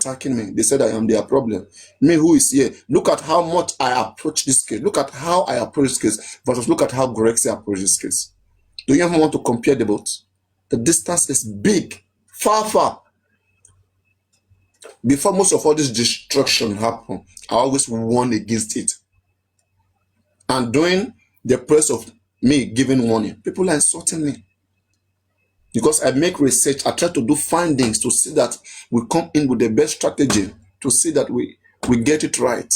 attacking me. They said I am their problem. Me who is here. Look at how much I approach this case. Look at how I approach this case versus look at how Gorexia approaches this case. Do you even want to compare the both? The distance is big. Far. Before most of all this destruction happened, I always warn against it. And during the press of me giving warning, people are insulting me. Because I make research, I try to do findings to see that we come in with the best strategy, to see that we get it right.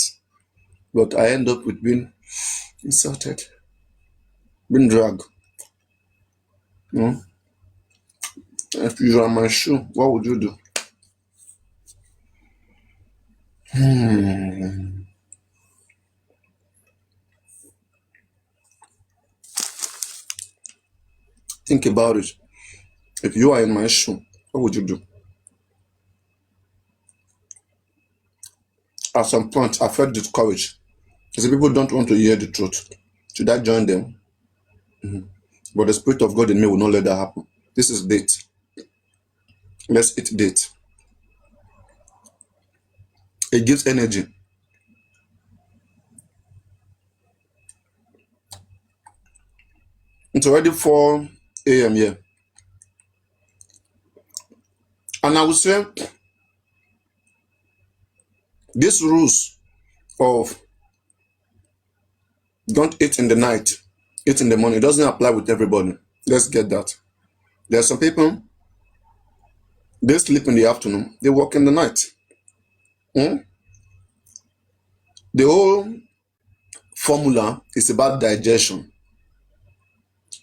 But I end up with being insulted, being dragged. You know? If you are my shoe, what would you do? Think about it. If you are in my shoe, what would you do? At some point, I felt discouraged. I said, people don't want to hear the truth. Should I join them? But the Spirit of God in me will not let that happen. This is date. Let's eat date. It gives energy. It's already 4 a.m. here. And I would say, these rules of don't eat in the night, eat in the morning, it doesn't apply with everybody. Let's get that. There are some people, they sleep in the afternoon, they work in the night. The whole formula is about digestion,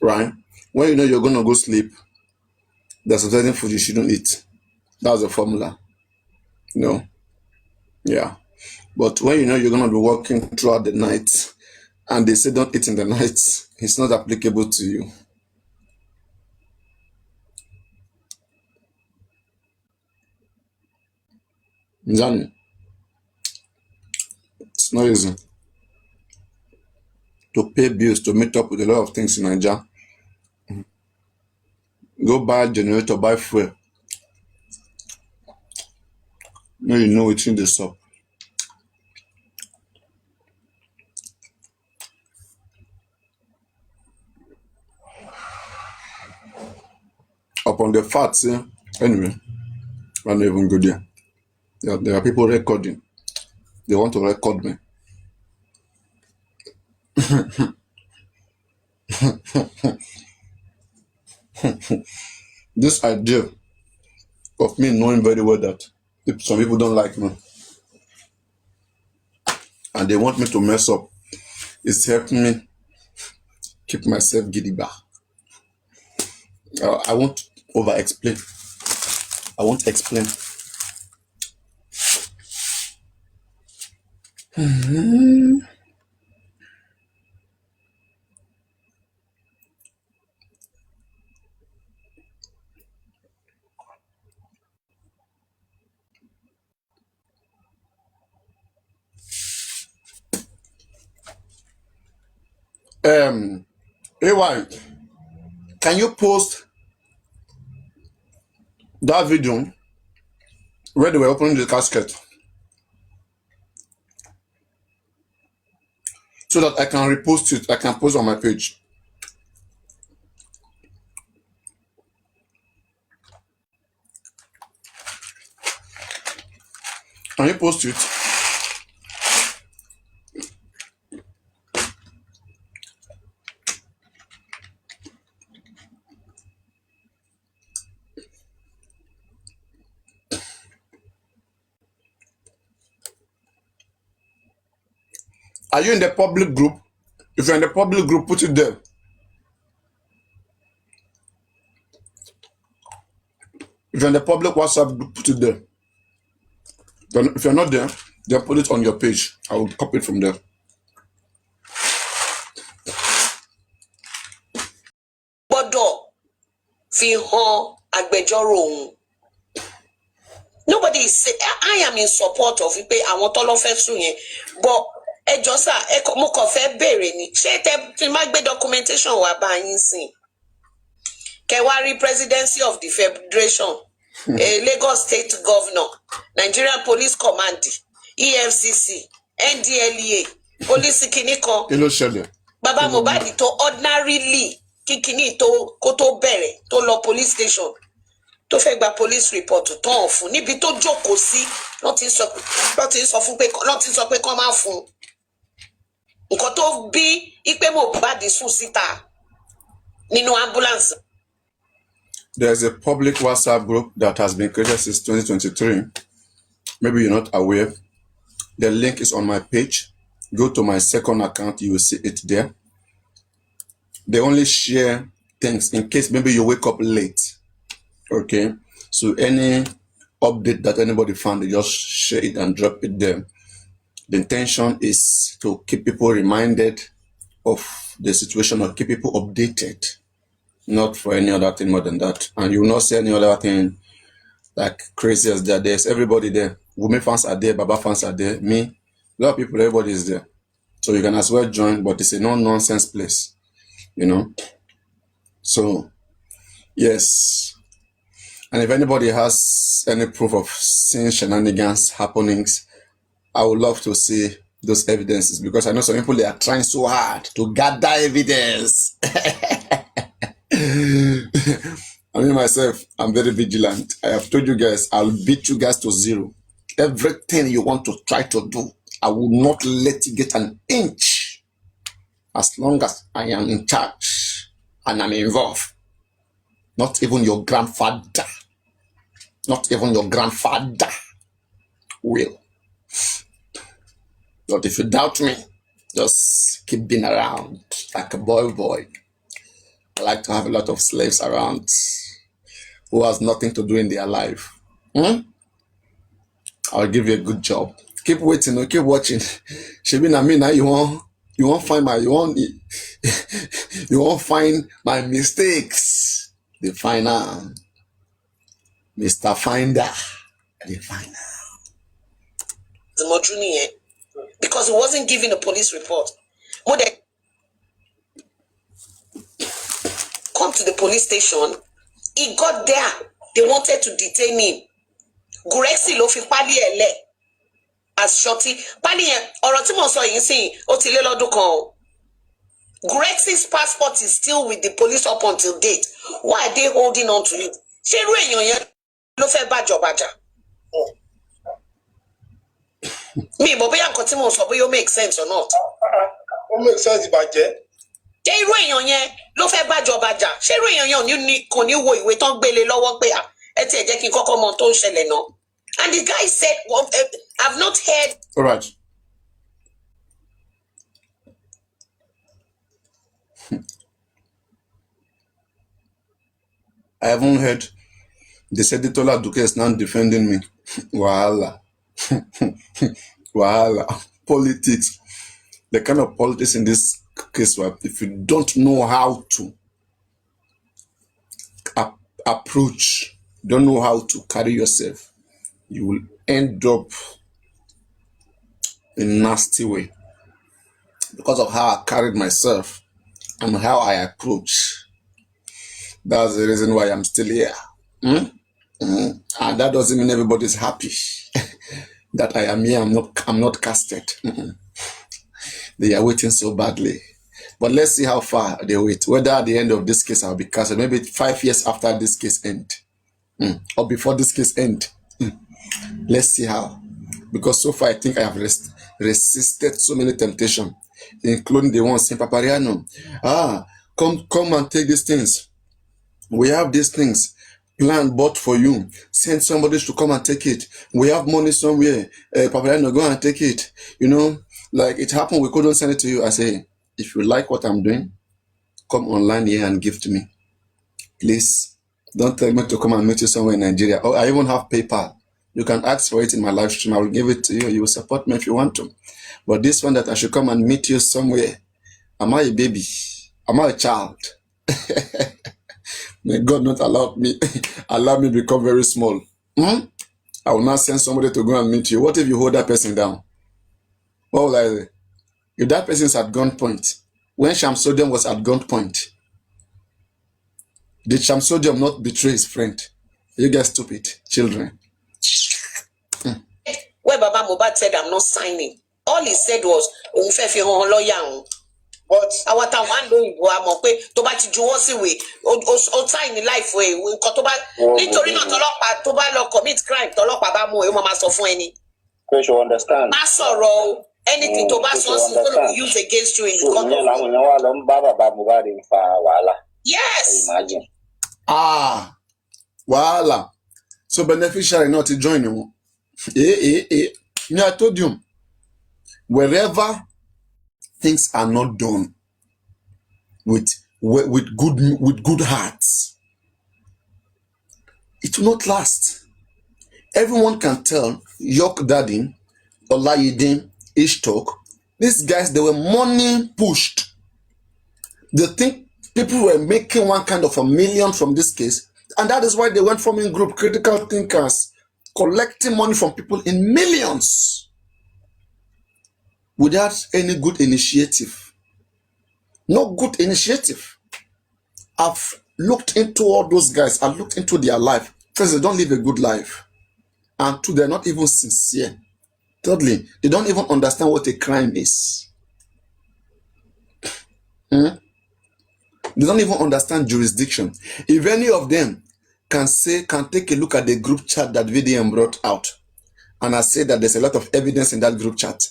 right? When you know you're going to go sleep, there's a certain food you shouldn't eat. That's the formula. No. Yeah. But when you know you're going to be working throughout the night and they say don't eat in the night, it's not applicable to you. Johnny, it's not easy to pay bills, to meet up with a lot of things in Nigeria. Go buy a generator, buy fuel. No, you know it's in the shop. Upon the facts, anyway, I'm not even good there. There are people recording. They want to record me. This idea of me knowing very well that some people don't like me and they want me to mess up is helping me keep myself giddy back. I won't over explain. I won't explain. AY, can you post that video where they were opening the casket so that I can repost it? I can post on my page. Can you post it? Are you in the public group? If you're in the public group, put it there. If you're in the public WhatsApp group, put it there. Then if you're not there, then put it on your page. I will copy it from there. Nobody is say I am in support of it. I want all of us to but just mo kàn fẹ́ béèrè ni ṣé tí má gbé documentation wá bá yín sìn kẹ́ wá rí presidency of the federation Lagos State Governor, Nigerian Police Command, EFCC, NDLEA, Police kìíní kan. Kí ló ṣẹlẹ̀? Bàbá Mohbad tó ordinarily kíkiní tó kó tó bẹ̀rẹ̀ tó lọ police station tó fẹ́ gba police report tán fún níbi tó jókòó sí lọ́n ti sọ pé kán má fún nǹkan tó bí ipe Mohbad sùn síta nínú ambulance. There's a public WhatsApp group that has been created since 2023. Maybe you're not aware. The link is on my page. Go to my second account, you will see it there. They only share things in case maybe you wake up late. Okay, so any update that anybody found, they just share it and drop it there. The intention is to keep people reminded of the situation or keep people updated, not for any other thing more than that. And you will not see any other thing like crazy as that. There's everybody there. Women fans are there, Baba fans are there, me, a lot of people, everybody is there. So you can as well join, but it's a no-nonsense place, you know. So, yes. And if anybody has any proof of seeing shenanigans, happenings, I would love to see those evidences, because I know some people, they are trying so hard to gather evidence. I mean, myself, I'm very vigilant. I have told you guys, I'll beat you guys to zero. Everything you want to try to do, I will not let you get an inch as long as I am in charge and I'm involved. Not even your grandfather will. But if you doubt me, just keep being around like a boy. I like to have a lot of slaves around who has nothing to do in their life. I'll give you a good job. Keep waiting or keep watching. Shebina, I mean, now you won't find my mistakes. The final Mr. Finder. The final. Because he wasn't giving a police report. When they come to the police station, he got there. They wanted to detain him. Gurexi ló fi pálí ẹ̀ lẹ̀ as shorty. Pálí yẹn ọ̀rọ̀ tí mo sọ yìí sìn ó ti lé lọ́dún kan o. Gurexi's passport is still with the police up until date. Why are they holding on to it? Ṣé irú èèyàn yẹn ló fẹ́ bájọba jà? Mi mọ̀ bóyá nǹkan tí mo sọ bóyá ó make sense or not. Ó make sense ìbàjẹ́. Ṣé irú èèyàn yẹn ló fẹ́ bájọba jà? Ṣé irú èèyàn yẹn kò ní wo ìwé tán gbélé lọ́wọ́ pé ẹ tiẹ̀ jẹ́ kí n kọ́kọ́ mọ tó ń ṣẹlẹ̀ náà? And the guy said, well, I've not heard. All right. I haven't heard. They said Tola Duke is now defending me. Wahala. Wahala. Politics. The kind of politics in this case, if you don't know how to approach, don't know how to carry yourself, you will end up in a nasty way. Because of how I carried myself and how I approach. That's the reason why I'm still here. And that doesn't mean everybody's happy that I am here. I'm not casted. They are waiting so badly. But let's see how far they wait. Whether at the end of this case I'll be casted. Maybe 5 years after this case end. Or before this case end. Let's see how. Because so far I think I have resisted so many temptations. Including the ones saying, Papariano, come and take these things. We have these things planned, bought for you. Send somebody to come and take it. We have money somewhere. Papariano, go and take it. You know, like it happened, we couldn't send it to you. I say, if you like what I'm doing, come online here and give to me. Please, don't tell me to come and meet you somewhere in Nigeria. Oh, I even have PayPal. You can ask for it in my live stream. I will give it to you. You will support me if you want to. But this one that I should come and meet you somewhere, am I a baby? Am I a child? May God not allow me become very small. I will not send somebody to go and meet you. What if you hold that person down? What will I say? If that person is at gunpoint, when Shamsodium was at gunpoint, did Shamsodium not betray his friend? You guys stupid children. Where Baba Mohbad said, I'm not signing. All he said was, òun fẹ́ fi hàn lọ́ọ̀yà. But àwọn táwọn á lo ìbò àmọ́ pé tó bá ti juwọ́ síwèé ó sign láìfọ èwe nǹkan tó bá nítorí náà tọlọ́pàá tó bá lọ commit crime tọlọ́pàá bá mú ẹ ó máa sọ fún ẹni. you should understand. Má sọ̀rọ̀ o. Anything to pass on is going to be used against you in the court of law. Yes. Imagine. Voila. So beneficiary not to join you. You know, I told you, wherever things are not done with good hearts, it will not last. Everyone can tell York Daddy, Olayide, Ishtok, these guys, they were money pushed. They think people were making one kind of a million from this case, and that is why they went forming group critical thinkers, collecting money from people in millions without any good initiative. No good initiative. I've looked into all those guys. I've looked into their life. First, they don't live a good life. And two, they're not even sincere. Thirdly, they don't even understand what a crime is. They don't even understand jurisdiction. If any of them can take a look at the group chat that VDM brought out, and I say that there's a lot of evidence in that group chat,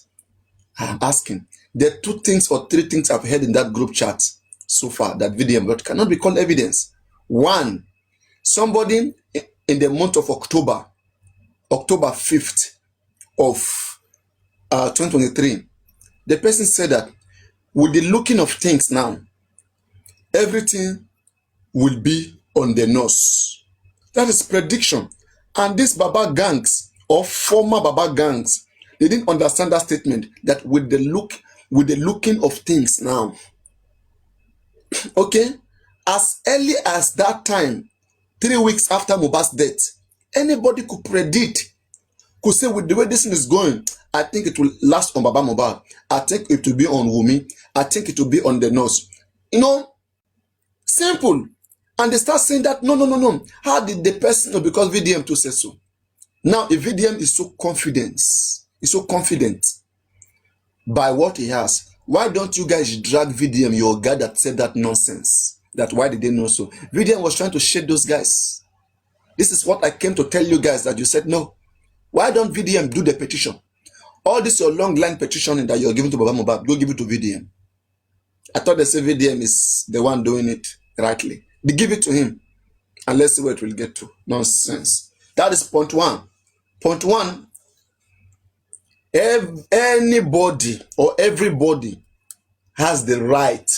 I'm asking, there are 2 things or 3 things I've heard in that group chat so far that VDM brought cannot be called evidence. 1, somebody in the month of October 5th of 2023, the person said that with the looking of things now, everything will be on the nose. That is prediction. And these Baba gangs or former Baba gangs, they didn't understand that statement, that with the looking of things now. Okay? As early as that time, 3 weeks after Mohbad's death, anybody could predict, could say with the way this thing is going, I think it will last on Baba Mohbad. I think it will be on Wumi. I think it will be on the nose. You know, simple. And they start saying that, no. How did the person know? Because VDM too says so. Now, if VDM is so confident by what he has, why don't you guys drag VDM, your guy that said that nonsense? That why did they know so? VDM was trying to shade those guys. This is what I came to tell you guys, that you said no. Why don't VDM do the petition? All this your long line petitioning that you're giving to Baba Mohbad, go give it to VDM. I thought they say VDM is the one doing it rightly. They give it to him, and let's see where it will get to. Nonsense. That is point 1. Point 1, anybody or everybody has the right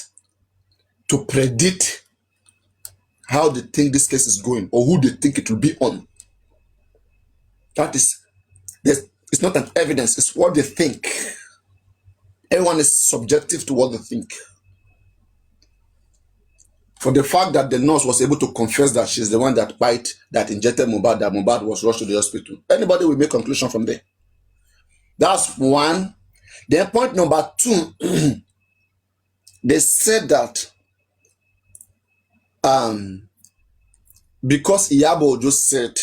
to predict how they think this case is going or who they think it will be on. That is, it's not an evidence, it's what they think. Everyone is subjective to what they think. For the fact that the nurse was able to confess that she's the one that injected Mohbad, that Mohbad was rushed to the hospital, anybody will make conclusion from there. That's 1. Then point number 2, they said that because Iyabo just said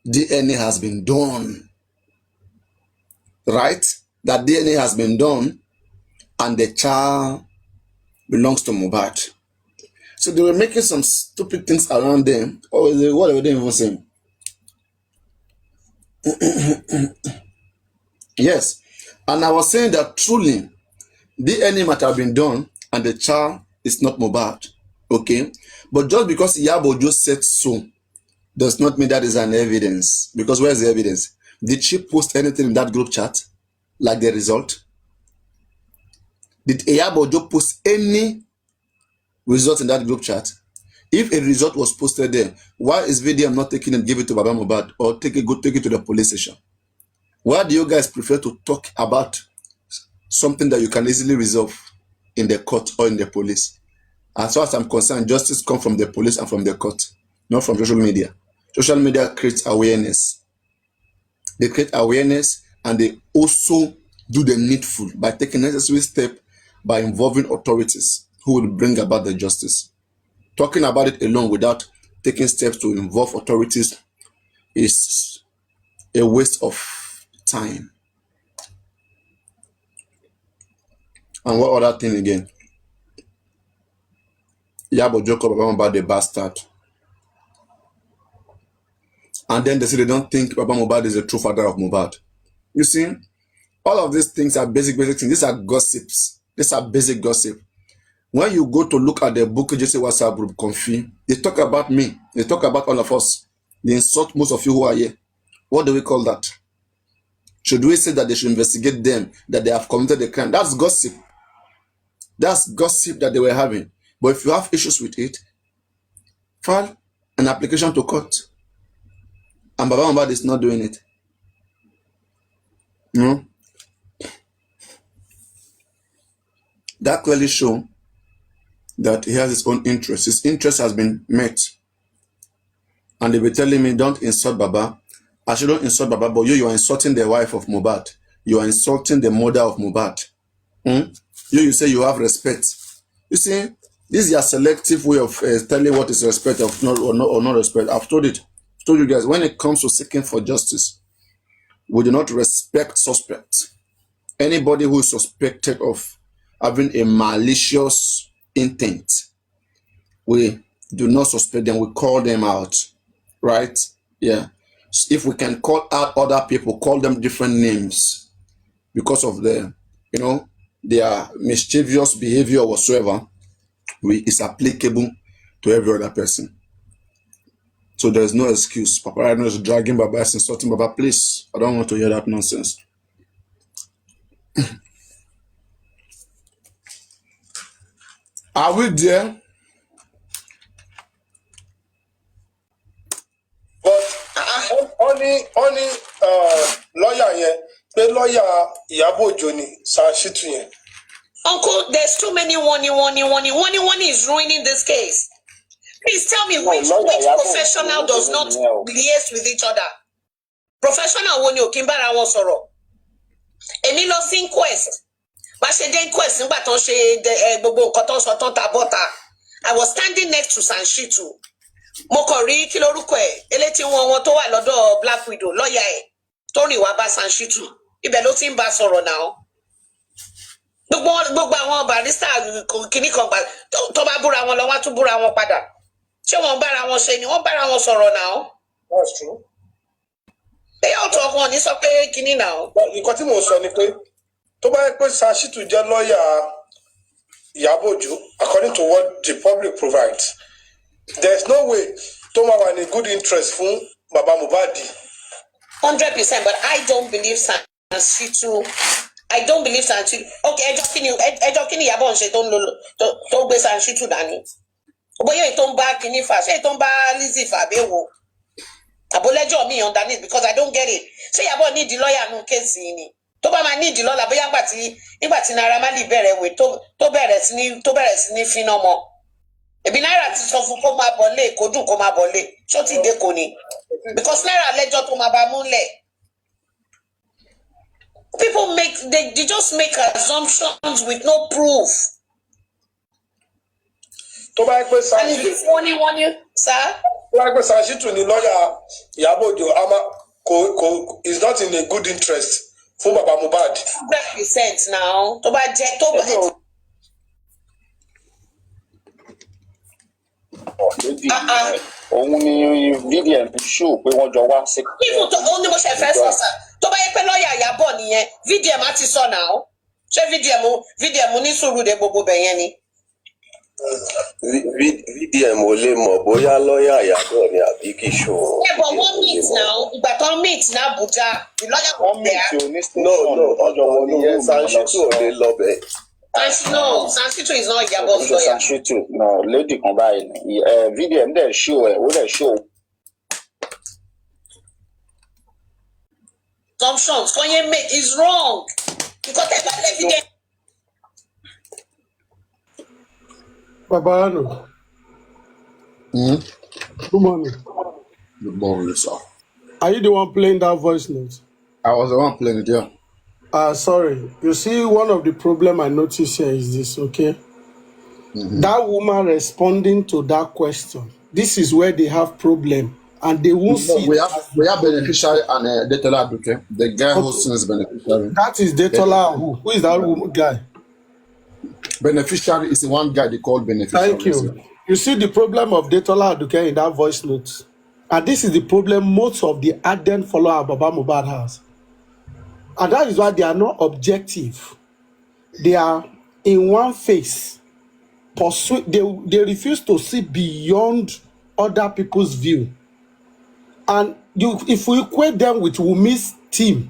DNA has been done, right? That DNA has been done and the child belongs to Mohbad. So they were making some stupid things around them. Or what were they even saying? Yes. And I was saying that truly DNA might have been done and the child is not Mohbad. Okay? But just because Iyabo just said so does not mean that is an evidence. Because where's the evidence? Did she post anything in that group chat? Like the result? Did Iyabo just post any result in that group chat? If a result was posted there, why is VDM not taking it and give it to Baba Mohbad or take it to the police station? Why do you guys prefer to talk about something that you can easily resolve in the court or in the police? As far as I'm concerned, justice comes from the police and from the court, not from social media. Social media creates awareness. They create awareness and they also do the needful by taking necessary steps by involving authorities who will bring about the justice. Talking about it alone without taking steps to involve authorities is a waste of time. And what other thing again? Yabo joke about the bastard. And then they say they don't think Baba Mohbad is the true father of Mohbad. You see, all of these things are basic things. These are gossips. These are basic gossip. When you go to look at the book JC WhatsApp group, Confi, they talk about me. They talk about all of us. They insult most of you who are here. What do we call that? Should we say that they should investigate them, that they have committed a crime? That's gossip. That's gossip that they were having. But if you have issues with it, file an application to court. And Baba Mohbad is not doing it. That clearly shows that he has his own interest. His interest has been met. And they were telling me, don't insult Baba. I shouldn't insult Baba, but you are insulting the wife of Mohbad. You are insulting the mother of Mohbad. You say you have respect. You see, this is a selective way of telling what is respect or not respect. I've told you guys, when it comes to seeking for justice, we do not respect suspects. Anybody who is suspected of having a malicious intent, we do not suspect them. We call them out, right? Yeah. So if we can call out other people, call them different names because of their mischievous behavior or whatsoever, is applicable to every other person. So there's no excuse. Papa right now is dragging Baba, is insulting Baba. Please, I don't want to hear that nonsense. Are we there? But only lawyer yẹn pé lawyer Ìyábọ̀ Òjó ni Ṣàṣìtù yẹn. Uncle, there's too many warning is ruining this case. Please tell me which professional does not liaise with each other. Professional wo ni ò kí ń bára wọn sọ̀rọ̀. Èmi lọ sí inquest. Bá ṣe dé inquest nígbà tó ń ṣe gbogbo nǹkan tó ń sọ tó ń ta bọ́ta. I was standing next to Ṣàṣìtù. Mo kàn rí kí lórúkọ ẹ̀ elétí wọn tó wà lọ́dọ̀ Black Widow lọ́ọ̀yà ẹ̀ tó rìn wá bá Ṣàṣìtù. Ibẹ̀ ló ti ń bá sọ̀rọ̀ náà. Gbogbo àwọn barista kìíní kan gbà tó bá búra wọn lọ wá tún búra wọn padà. Ṣé wọ́n bára wọn ṣe ni wọ́n bára wọn sọ̀rọ̀ náà? That's true. Ẹ̀yà ọ̀tọ̀ ọkùnrin ní sọ pé kìíní náà. Nǹkan tí mò ń sọ ni pé tó bá yẹ pé Ṣàṣìtù jẹ́ lọ́ọ̀yà Ìyábọ̀ Òjó, according to what the public provides, there's no way tó máa wà ní good interest fún Baba Mohbad. 100%, but I don't believe Ṣàṣìtù. I don't believe Ṣàṣìtù. Okay, ẹjọ́ kí ni Ìyábọ̀ ń ṣe tó gbé Ṣàṣìtù dání? Bóyá èyí tó ń bá kìíní fà, ṣé èyí tó ń bá Lizzy fà béèwò? Àbólẹ́jọ́ mi underneath because I don't get it. Ṣé Ìyábọ̀ nídìí lọ́ọ̀yà nù kéèsì yìí ni? Tó bá máa nídìí lọ́la bóyá nígbà tí Naira Marley bẹ̀rẹ̀ wè tó bẹ̀rẹ̀ sí ní fínà mọ́. Ẹ̀bí Naira ti sọ fún kó máa bọ̀ lé kó dùn kó máa bọ̀ lé ṣó ti dé kò ní. Because Naira lẹ́jọ́ tó máa bá múlẹ̀. People they just make assumptions with no proof. Tó bá yẹ pé And is this warning, sir? Tó bá yẹ pé Ṣàṣìtù ni lọ́ọ̀yà Ìyábọ̀ Òjó, is not in a good interest fún Baba Mohbad. 100% now. Tó bá jẹ́ tó bá. Òun ni VDM ṣó pé wọ́n jọ wá sí. Even tó ó ní mo ṣe fẹ́ sọ sà tó bá yẹ pé lọ́ọ̀yà Ìyábọ̀ nìyẹn VDM á ti sọ náà ṣé VDM ní sùúrù de gbogbo bẹ̀ yẹn ni. VDM ò lè mọ̀ bóyá lọ́ọ̀yà Ìyábọ̀ ni àbí kì í ṣòro. Yeah, but one meet now ìgbà tó meet ní Abuja the lawyer was there. No, ọjọ́ wọn nìyẹn Ṣàṣìtù ò lè lọ bẹ̀. No, Ṣàṣìtù is not Ìyábọ̀'s lawyer. Ṣàṣìtù no lady kan báyìí ni VDM dẹ̀ ṣó ẹ̀ ó dẹ̀ ṣó. Assumptions when you make is wrong because they got evidence. Baba Ano. Good morning. Good morning, sir. Are you the one playing that voice note? I was the one playing it, yeah. Sorry. You see, one of the problem I notice here is this, okay? That woman responding to that question, this is where they have problem, and they won't No, see it as the we have problem. beneficiary and Detola Aduke. The guy Okay, hosting is beneficiary. that is Detola. Who is that guy? Beneficiary is the one guy they call Thank beneficiary. you. You see the problem of Detola Aduke in that voice note, and this is the problem most of the ardent follower of Baba Mohbad has, and that is why they are not objective. They are in one face. They refuse to see beyond other people's view. And if we equate them with Wumi's team,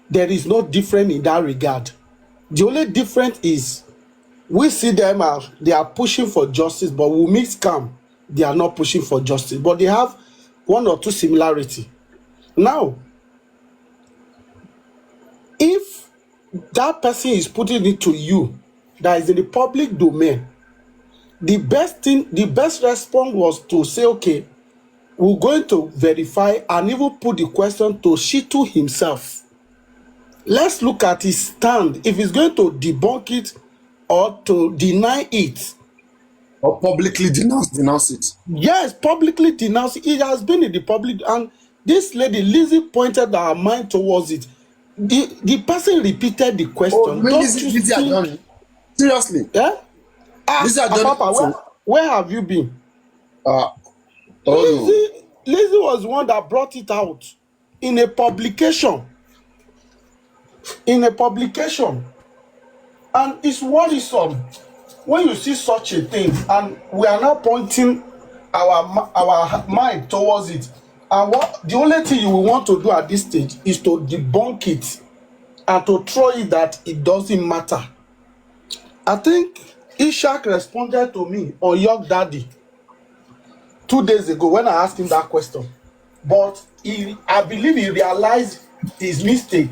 there is no difference in that regard. The only difference is we see them as they are pushing for justice, but Wumi's camp, they are not pushing for justice, but they have one or two similarity. Now, if that person is putting it to you, that is in the public domain, the best response was to say, okay, we're going to verify and even put the question to Shitu himself. Let's look at his stand, if he's going to debunk it or to deny it. Or publicly denounce it. Yes, publicly denounce it. It has been in the public, and this lady, Lizzie, pointed her mind towards it. The person repeated the question. Oh, you mean Don't Lizzie you think? Adjani? Seriously? Yeah? Lizzie Papa, Adjani? where have you been? Oh no. Lizzie was the one that brought it out in a publication. In a publication. And it's worrisome when you see such a thing, and we are now pointing our mind towards it. And the only thing you will want to do at this stage is to debunk it and to throw it that it doesn't matter. I think Ishak responded to me on York Daddy 2 days ago when I asked him that question. But I believe he realized his mistake.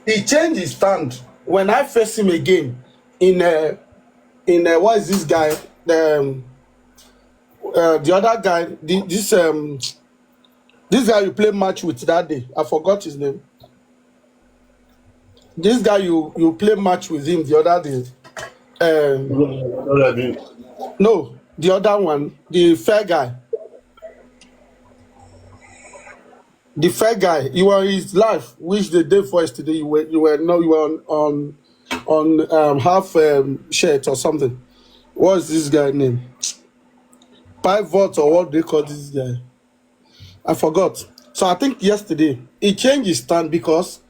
He changed his stand when I faced him again in what is this guy? The other guy, this guy you play match with that day. I forgot his name. This guy you play match with him the other day. No, the other one, the fair guy. The fair guy, you were in his life, which the day for yesterday you were on half shirt or something. What's this guy name? Pivot or what they call this guy? I forgot. So I think yesterday he changed his stand, because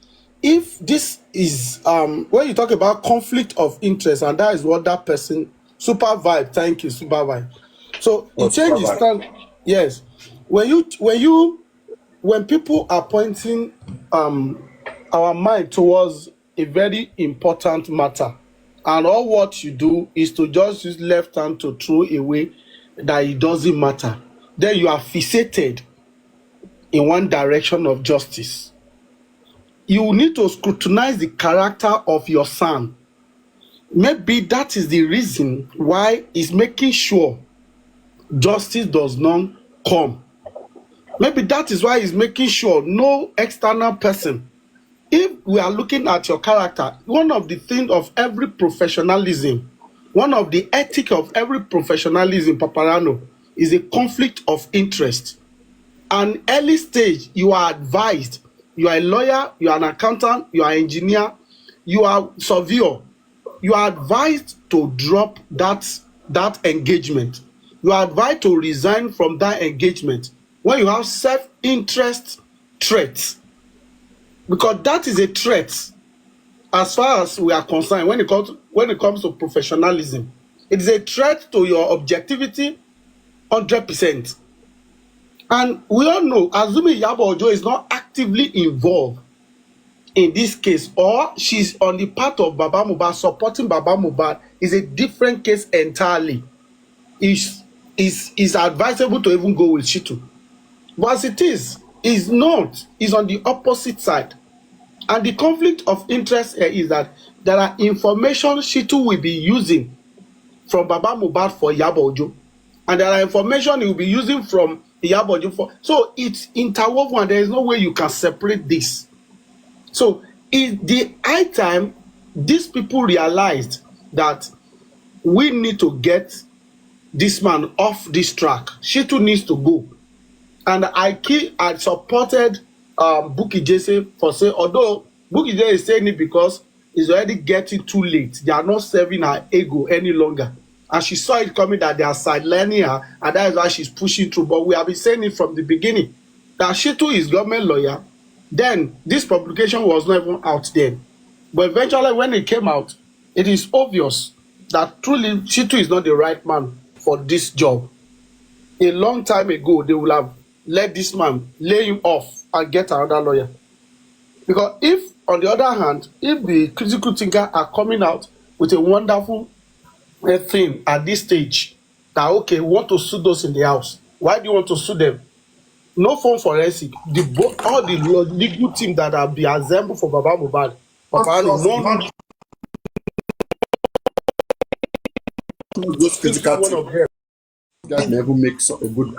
if this is when you talk about conflict of interest, and that is what that person Super Vibe, thank you, Super Vibe. So he changed his stand. Yes. When people are pointing our mind towards a very important matter, and all what you do is to just use left hand to throw away that it doesn't matter, then you are fixated in one direction of justice. You need to scrutinize the character of your son. Maybe that is the reason why he's making sure justice does not come. Maybe that is why he's making sure no external person. If we are looking at your character, one of the things of every professionalism, one of the ethic of every professionalism, Paparano, is a conflict of interest. An early stage, you are advised. You are a lawyer, you are an accountant, you are an engineer, you are a surveyor. You are advised to drop that engagement. You are advised to resign from that engagement when you have self-interest threats. Because that is a threat as far as we are concerned when it comes to professionalism. It is a threat to your objectivity 100%. And we all know, assuming Iyabo Ojo is not actively involved in this case, or she's on the part of Baba Mohbad, supporting Baba Mohbad, is a different case entirely. Is advisable to even go with Shitu. But as it is not. Is on the opposite side. And the conflict of interest here is that there are information Shitu will be using from Baba Mohbad for Iyabo Ojo, and there are information he will be using from Iyabo Ojo for. So it's interwoven, and there is no way you can separate this. So it's the high time these people realized that we need to get this man off this track. Shitu needs to go. And I supported Bukky Jesse for saying, although Bukky Jesse is saying it because it's already getting too late. They are not serving her ego any longer. And she saw it coming that they are sidelining her, and that is why she's pushing through. But we have been saying it from the beginning that Shitu is government lawyer. Then this publication was not even out then. But eventually, when it came out, it is obvious that truly Shitu is not the right man for this job. A long time ago, they will have let this man lay him off and get another lawyer. Because if, on the other hand, if the critical thinker are coming out with a wonderful thing at this stage, that okay, we want to sue those in the house. Why do you want to sue them? No phone forensic. All the legal team that have been assembled for Baba Mohbad, those critical team guys never make a good.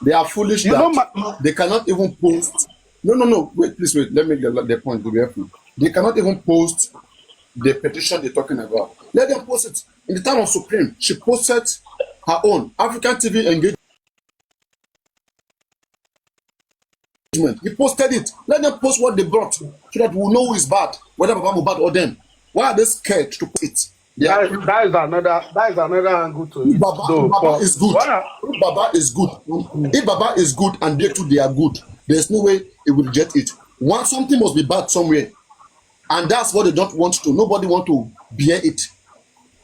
They are foolish that they cannot even post. No. Wait, please wait. Let me get the point to be careful. They cannot even post the petition they're talking about. Let them post it. In the time of Supreme, she posted her own African TV engagement. He posted it. Let them post what they brought so that we will know who is bad, whether Baba Mohbad or them. Why are they scared to put it? That is another angle to it. Baba is good. If Baba is good, if Baba is good and they too they are good, there's no way it will reject it. Something must be bad somewhere, and that's what they don't want to. Nobody want to bear it.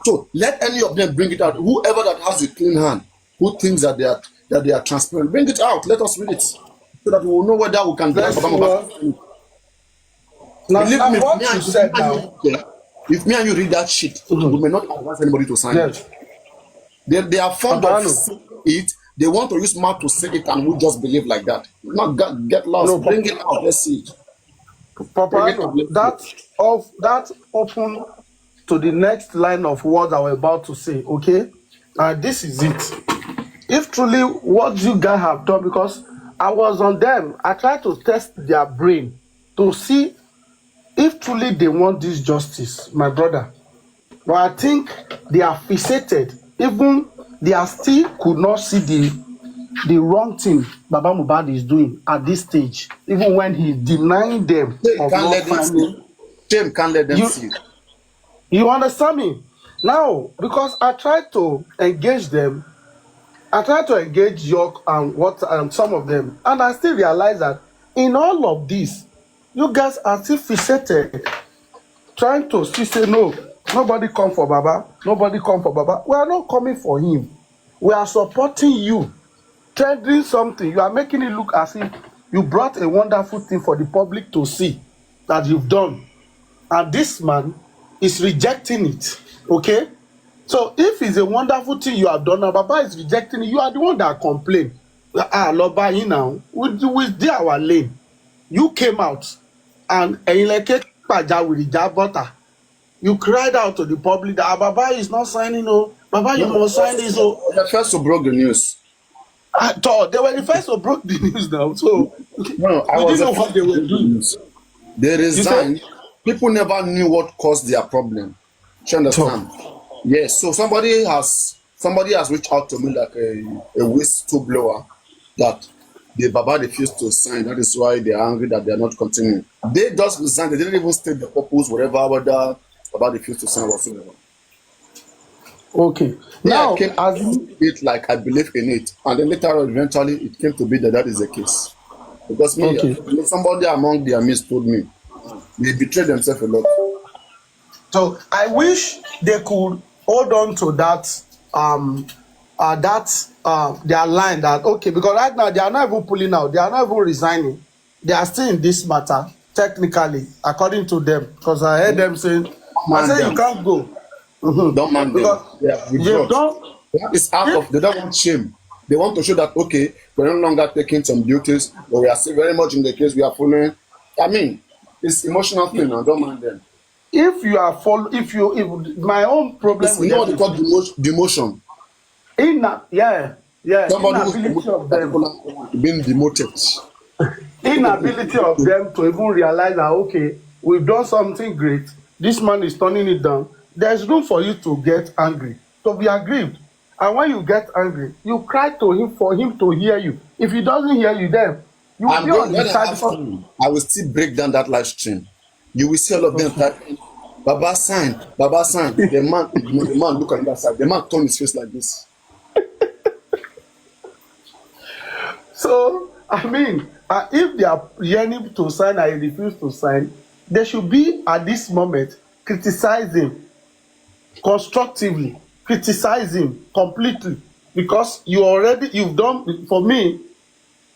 So let any of them bring it out. Whoever that has a clean hand, who thinks that they are transparent, bring it out. Let us read it so that we will know whether we can get Baba Mohbad. Believe me, what you said now. If me and you read that shit, we may not advise anybody to sign it. They are fond of it. They want to use mouth to say it, and we just believe like that. Not get lost. Bring it out. Let's see it. That open to the next line of words I was about to say. Okay, this is it. If truly what you guys have done, because I was on them, I tried to test their brain to see if truly they want this justice, my brother. But I think they are fixated. Even they are still could not see the wrong thing Baba Mohbad is doing at this stage. Even when he's denying them of not finding. Shame can't let them see. You understand me? Now, because I tried to engage them, I tried to engage York and some of them, and I still realize that in all of this, you guys are still fixated, trying to still say no. Nobody come for Baba. Nobody come for Baba. We are not coming for him. We are supporting you, trending something. You are making it look as if you brought a wonderful thing for the public to see that you've done, and this man is rejecting it. Okay, so if it's a wonderful thing you have done, now Baba is rejecting it. You are the one that complain. Aloba, you know, we did our lane. You came out and you cried out to the public that Baba is not signing. No, Baba, you must sign this. So the first to broke the news. I thought they were the first to broke the news now. So I was know what they were doing. They resigned. People never knew what caused their problem. You understand? Yes. So somebody has reached out to me like a whistleblower that the Baba refused to sign. That is why they are angry that they are not continuing. They just resigned. They didn't even state the purpose, whatever, whether Baba refused to sign whatsoever. Okay. Now, I came it like I believe in it, and then later on, eventually, it came to be that is the case. Because somebody among their midst told me they betrayed themselves a lot. So I wish they could hold on to that their line that okay, because right now they are not even pulling out, they are not even resigning, they are still in this matter technically according to them, because I heard them saying you can't go. Don't mind them. That is out of they don't want shame. They want to show that okay, we're no longer taking some duties, but we are still very much in the case, we are following. I mean, it's emotional thing now, don't mind them. If you are if my own problem with what they call demotion. Somebody inability of them being demoted. Inability of them to even realize that okay, we've done something great, this man is turning it down. There's room for you to get angry, to be aggrieved. And when you get angry, you cry to him for him to hear you. If he doesn't hear you, then you will I'm be going on when his I side have because time, I will still break down that live stream. You will see all of them okay. typing, Baba sign, Baba sign. The man look at that side. The man turn his face like this. So I mean, if they are yearning to sign and he refuse to sign, they should be at this moment criticizing constructively, criticize him completely, because you've done for me.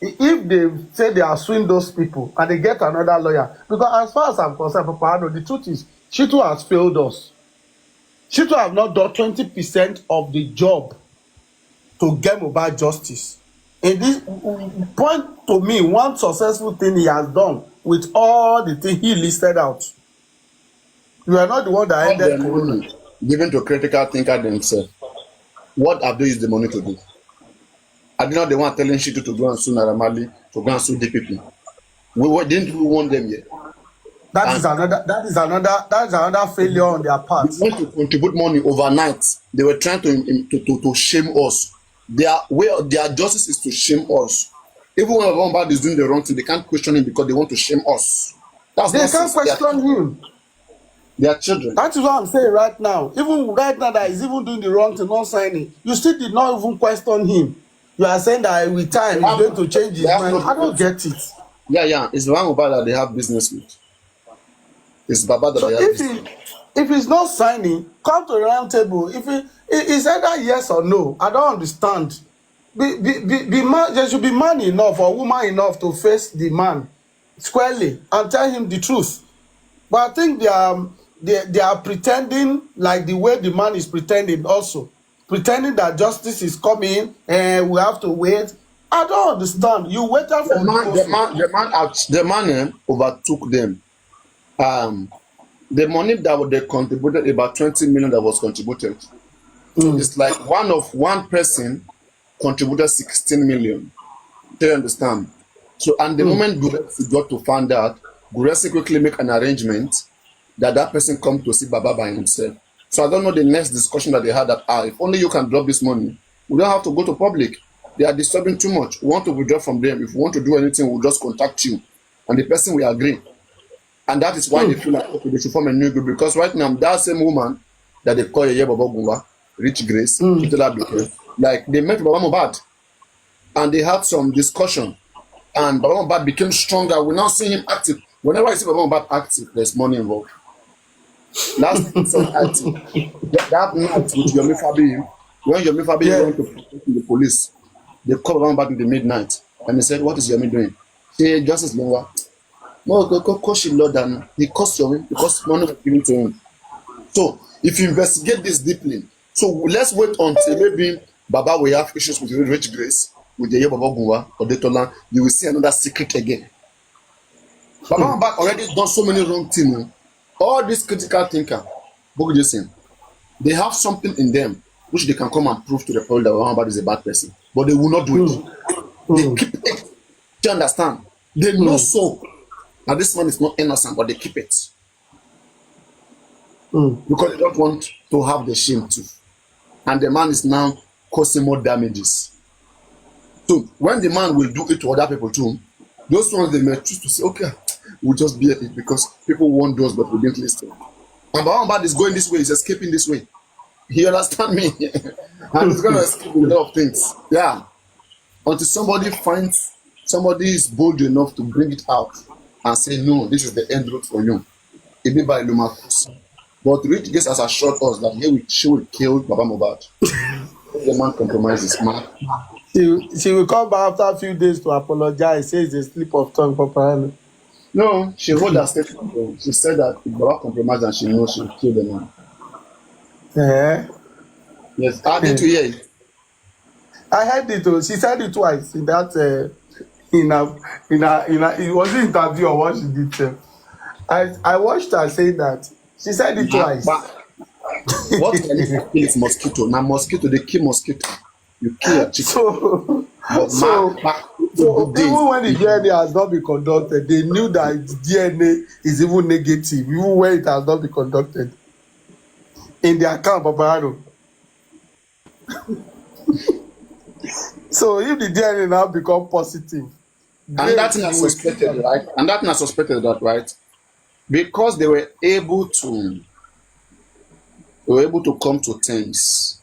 If they say they are suing those people and they get another lawyer, because as far as I'm concerned, Papa Ado, the truth is Shitu has failed us. Shitu have not done 20% of the job to get Mohbad justice. In this point to me, one successful thing he has done with all the things he listed out. You are not the one that All ended the Corona. money given to critical thinker themselves. What have they used the money to do? Are they not the one telling Shitu to go and sue Naramali, to go and sue DPP? Didn't we want them yet? And That is another failure on their they part. want to contribute money overnight. They were trying to shame us. Their justice is to shame us. Even when Baba is doing the wrong thing, they can't question him because they want to shame us. That's They can't nonsense. question him. They are children. That is what I'm saying right now. Even right now that he's even doing the wrong thing, not signing, you still did not even question him. You are saying that with time he's going to change They his have mind. no I don't business. get it. Yeah. It's one Baba that they have business with. It's Baba that So they have business. if he's not signing, come to the round table. If it's either yes or no, I don't understand. Be man, there should be man enough or woman enough to face the man squarely and tell him the truth. But I think they are pretending like the way the man is pretending also. Pretending that justice is coming and we have to wait. I don't understand. You waited The for man, the also. man, the man, the man overtook them. The money that they contributed, about 20 million that was contributed. It's like one person contributed 16 million. Do you understand? So, and the moment Guresi got to find out, Guresi quickly make an arrangement that person come to see Baba by himself. So I don't know the next discussion that they had that if only you can drop this money, we don't have to go to public. They are disturbing too much. We want to withdraw from them. If we want to do anything, we'll just contact you. And the person will agree. And that is why they feel like okay, they should form a new group. Because right now, that same woman that they call Yeye Baba Gunwa, Rich Grace, like they met Baba Mohbad and they had some discussion. And Baba Mohbad became stronger. We now see him active. Whenever I see Baba Mohbad active, there's money involved. Last time said active. That night with Yomi Fabi, when Yomi Fabi Yeah. went to protect the police, they called Baba Mohbad in the midnight and they said, "What is Yomi doing?" Say, "Justice Longwa." No, go coach him Lord and he cost Yomi because money was given to him. So if you investigate this deeply, so let's wait until maybe Baba will have issues with Rich Grace, with the Baba Gunwa or Detola, you will see another secret again. Baba Mohbad already done so many wrong things. All these critical thinker, Jason, they have something in them which they can come and prove to the public that Baba Mohbad is a bad person, but they will not do it. They keep it. Do you understand? They know so. Now this man is not innocent, but they keep it because they don't want to have the shame too. And the man is now causing more damages. So when the man will do it to other people too, those ones they may choose to say, okay, we'll just bear it because people want those, but we didn't listen. And Baba Mohbad is going this way, he's escaping this way. You understand me? And he's going to escape with a lot of things. Yeah. Until somebody is bold enough to bring it out and say, no, this is the end road for you. Even by Lumakus. But Rich Gates has assured us that she will kill Baba Mohbad. The man compromises, man. She will come back after a few days to apologize, say it's a slip of tongue, Papa. No, she wrote that statement. She said that if Baba compromised and she knows she will kill the man. Yeah. Yes, I need to hear it. I heard it. She said it twice in that it was an interview or what she did. I watched her say that. She said it twice. What can you kill is mosquito? Now mosquito, they kill mosquito. You kill a chicken. So So even when the DNA has not been conducted, they knew that the DNA is even negative, even when it has not been conducted. In their account, Papa Aro. So if the DNA now become positive, And that great, thing I you will keep suspected, them. right? And that thing I suspected that, right? Because they were able to come to terms.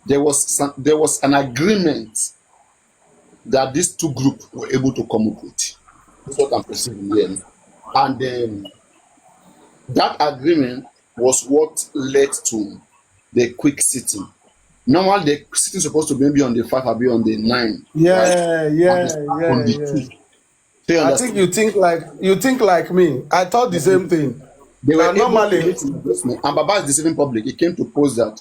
There was an agreement that these two groups were able to come up with. That's what I'm perceiving here. And that agreement was what led to the quick sitting. Normally, the sitting is supposed to be on the 5 or be on the 9, right? Yeah, And they yeah, start on yeah, the 2. yeah. So you I think understand? you think like me. I thought the same thing. They Now were able to normally, meet in investment. And Baba is deceiving public. He came to post that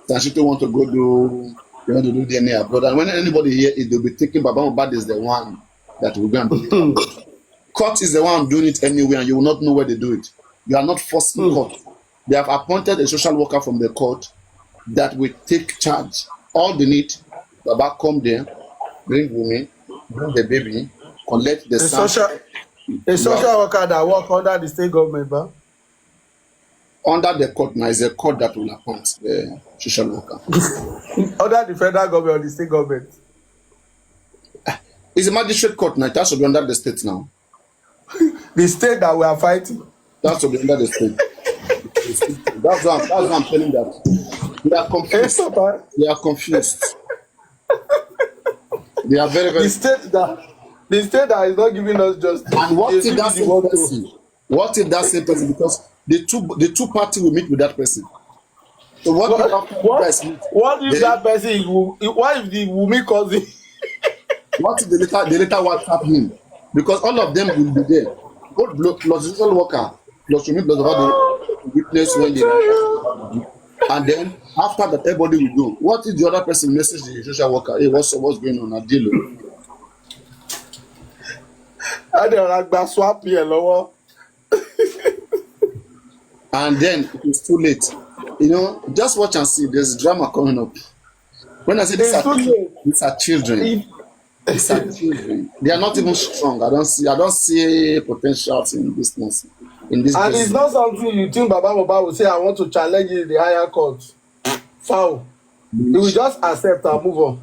Sanshito want to go do, they want to do DNA abroad. And when anybody hear it, they'll be thinking Baba Mubad is the one that will go and do it abroad. Court is the one doing it anyway, and you will not know where they do it. You are not forcing court. They have appointed a social worker from the court that will take charge. All they need, Baba come there, bring women, bring the baby, collect the a sample. social a You are social worker that work under the state government, but under the court now is a court that will appoint the social worker. under the federal government or the state government. It's a magistrate court now. It has to be under the state now. The state that we are fighting. It has to be under the state. That's why I'm telling that. They are Eh, confused. Papa? They are confused. They are very, The very. state that is not giving us justice. And what They if still that be the same one to. person? What if that same person? Because the two party will meet with that person. So what if after you What? guys meet? What if Then that person is what if the Wumi cousin? what if they later WhatsApp him? Because all of them will be there. Both plus the social worker, plus me, plus about the witness when they and then after that everybody will go. What if the other person message the social worker? Hey, what's going on? Adilo. Adéọlá gba swap yẹn lọ́wọ́. And then it's too late. Just watch and see. There's drama coming up. When I say It's too late. these are children. If These are children. They are not even strong. I don't see potential in business. In this and it's business. not something you think Baba Mohbad will say, I want to challenge it in the higher court. Foul. He will just accept and move on.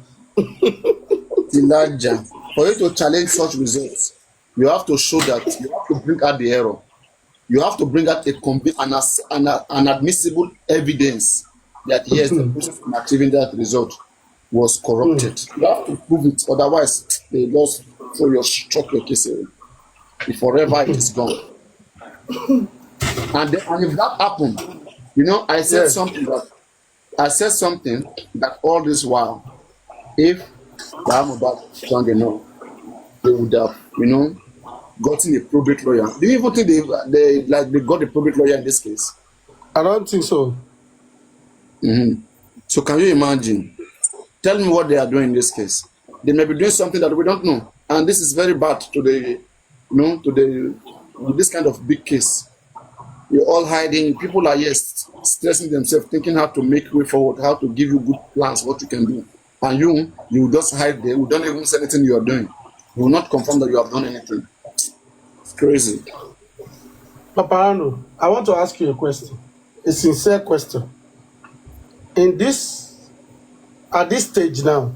Elijah, for you to challenge such results, you have to show that you have to bring out the error. You have to bring out an admissible evidence that yes, the process in achieving that result was corrupted. You have to prove it, otherwise they just throw your struck your case away. Forever it is gone. And if that happened, I said Yes. something that all this while, if Bahamabat strong enough, they would have, gotten a probate lawyer. Do you even think they got a probate lawyer in this case? I don't think so. So can you imagine? Tell me what they are doing in this case. They may be doing something that we don't know, and this is very bad to this kind of big case. You're all hiding. People are stressing themselves, thinking how to make way forward, how to give you good plans, what you can do, and you just hide there. We don't even say anything you are doing. You will not confirm that you have done anything. It's crazy. Paparano, I want to ask you a question, a sincere question. At this stage now,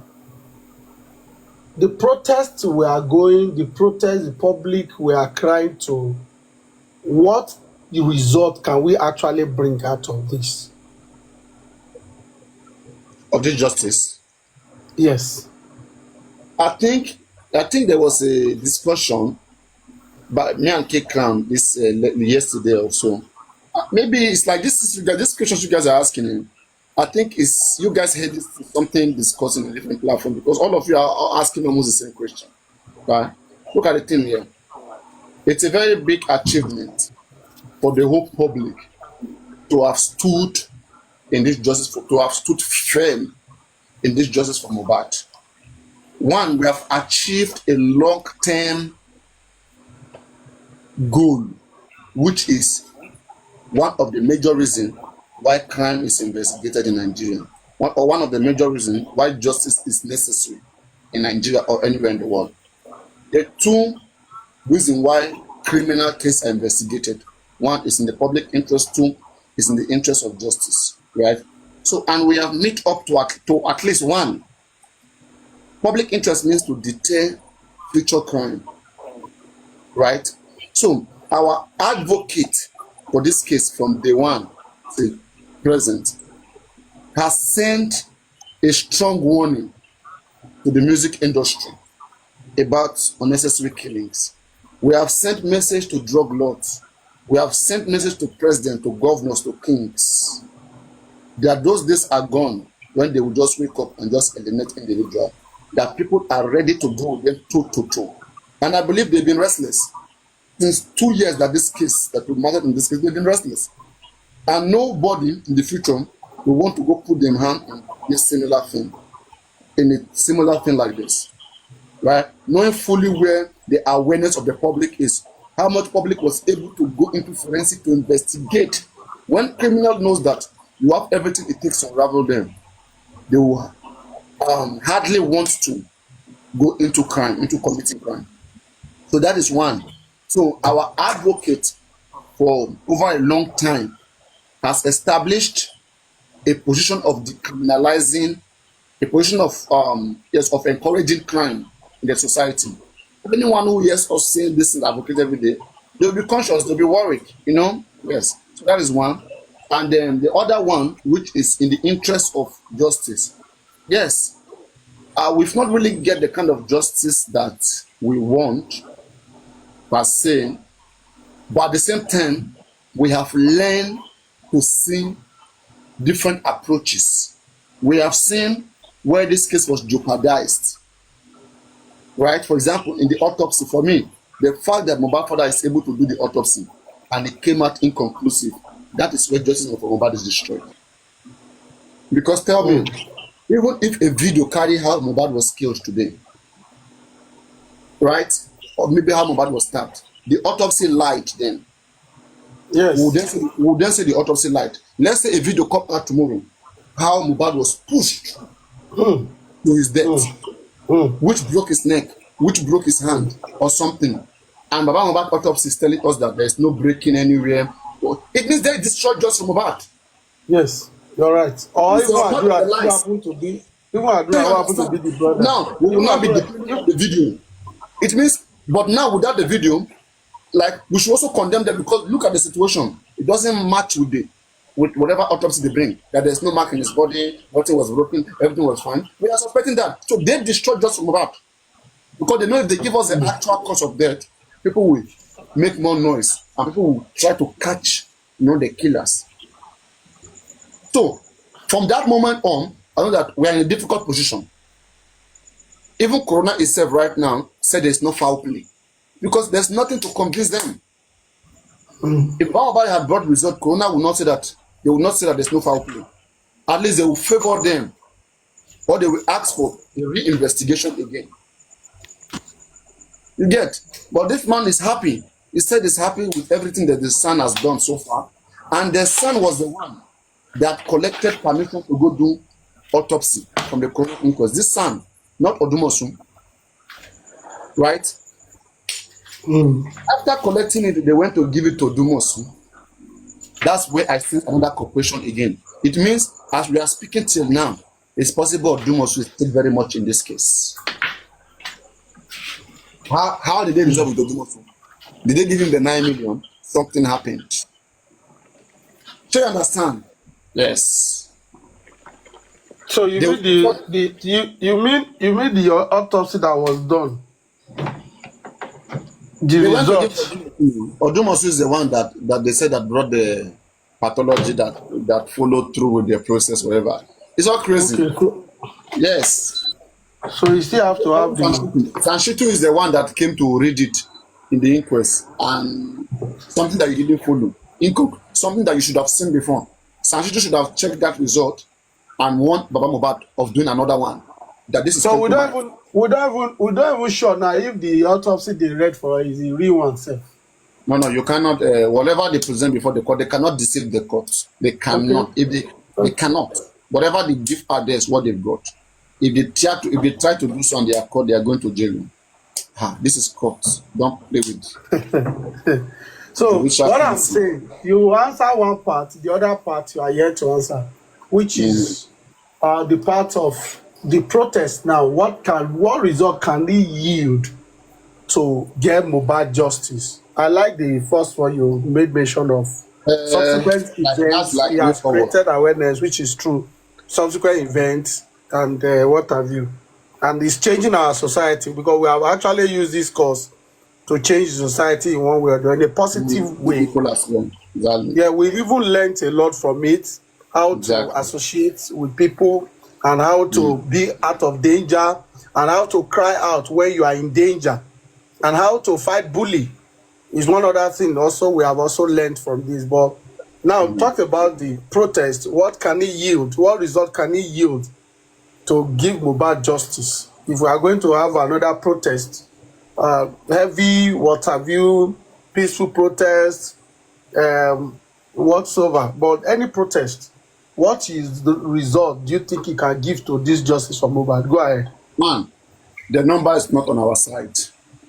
the protests we are going, the public we are crying to, what the result can we actually bring out of this? Of this justice. Yes. I think there was a discussion by me and K Crown this yesterday or so. Maybe it's like this questions you guys are asking. I think it's you guys had something discussing in a different platform because all of you are asking almost the same question. Right? Look at the thing here. It's a very big achievement for the whole public to have stood in this justice, to have stood firm in this justice for Mohbad. One, we have achieved a long-term goal, which is one of the major reasons why crime is investigated in Nigeria. One of the major reasons why justice is necessary in Nigeria or anywhere in the world. The two reasons why criminal cases are investigated. One is in the public interest, two is in the interest of justice, right? So, and we have met up to at least one Public interest means to deter future crime, right? So our advocate for this case from day one to present has sent a strong warning to the music industry about unnecessary killings. We have sent message to drug lords. We have sent message to presidents, to governors, to kings. That those days are gone when they will just wake up and just eliminate individual. That people are ready to go with them toe to toe. And I believe they've been restless. Since 2 years that this case, that we mattered in this case, they've been restless. And nobody in the future will want to go put their hand in this similar thing, in a similar thing like this. Right? Knowing fully where the awareness of the public is, how much public was able to go into forensic to investigate. When criminal knows that you have everything it takes to unravel them, they will hardly want to go into crime, into committing crime. So that is one. So our advocate for over a long time has established a position of decriminalizing, a position of yes, of encouraging crime in the society. Anyone who hears us saying this in advocate every day, they'll be conscious, they'll be worried, you know. Yes. So that is one. And then the other one, which is in the interest of justice. Yes, we've not really get the kind of justice that we want per se, but at the same time, we have learned to see different approaches. We have seen where this case was jeopardized, right? For example, in the autopsy, for me, the fact that Mohbad father is able to do the autopsy and it came out inconclusive, that is where justice for Mohbad is destroyed. Because tell me, even if a video carry how Mohbad was killed today, right? Or maybe how Mohbad was stabbed, the autopsy lied then. Yes. We'll then say the autopsy lied. Let's say a video come out tomorrow, how Mohbad was pushed to his death, which broke his neck, which broke his hand, or something. And Mohbad autopsy is telling us that there is no breaking anywhere. It means they destroyed just Mohbad. Yes, you're right. Or It's even not Adura the who lies. happen to be, even Adura who happen to be the brother. Now, we will not be depending on the video. It means, but now without the video, like we should also condemn them because look at the situation. It doesn't match with whatever autopsy they bring. That there's no mark in his body, nothing was broken, everything was fine. We are suspecting that. So they destroyed just Mohbad. Because they know if they give us the actual cause of death, people will make more noise and people will try to catch, the killers. So from that moment on, I know that we are in a difficult position. Even Corona itself right now said there's no foul play because there's nothing to convince them. If Mohbad had brought result, Corona will not say that. They will not say that there's no foul play. At least they will favor them, or they will ask for a re-investigation again. You get? But this man is happy. He said he's happy with everything that the son has done so far, and the son was the one that collected permission to go do autopsy from the Corona inquest. This son, not Odumosu, right? After collecting it, they went to give it to Odumosu. That's where I see another cooperation again. It means, as we are speaking till now, it's possible Odumosu is still very much in this case. How did they resolve with Odumosu? Did they give him the 9 million? Something happened. Do you understand? Yes. So you mean the autopsy that was done? The result. Odumosu is the one that they said that brought the pathology that followed through with the process, whatever. It's all crazy. Okay, cool. Yes. So you still have to have the. Sanshitu is the one that came to read it in the inquest and something that you didn't follow. Something that you should have seen before. Sanshitu should have checked that result and warned Baba Mohbad of doing another one. That this is so we don't even sure now if the autopsy they read for is the real one self. No, you cannot. Whatever they present before the court, they cannot deceive the court. They cannot. Okay. They cannot. Whatever they give out there is what they've got. If they try to do so on their court, they are going to jail. This is court. Don't play with. So what I'm saying, you answer one part, the other part you are yet to answer, which is the part of the protest now, what result can it yield to get Mohbad justice? I like the first one you made mention of. Subsequent Like that's events, like he way has forward. created awareness, which is true. Subsequent events and what have you. And it's changing our society because we have actually used this course to change the society in one way or the other, in a positive Two way. people as well. Exactly. Yeah, we've even learned a lot from it, how to Exactly. associate with people and how to be out of danger and how to cry out when you are in danger and how to fight bully is one other thing also we have also learned from this. But now talk about the protest. What can it yield? What result can it yield to give Mohbad justice? If we are going to have another protest, heavy, what have you, peaceful protest, whatsoever, but any protest, what is the result do you think it can give to this justice for Mohbad? Go ahead. Man, the number is not on our side.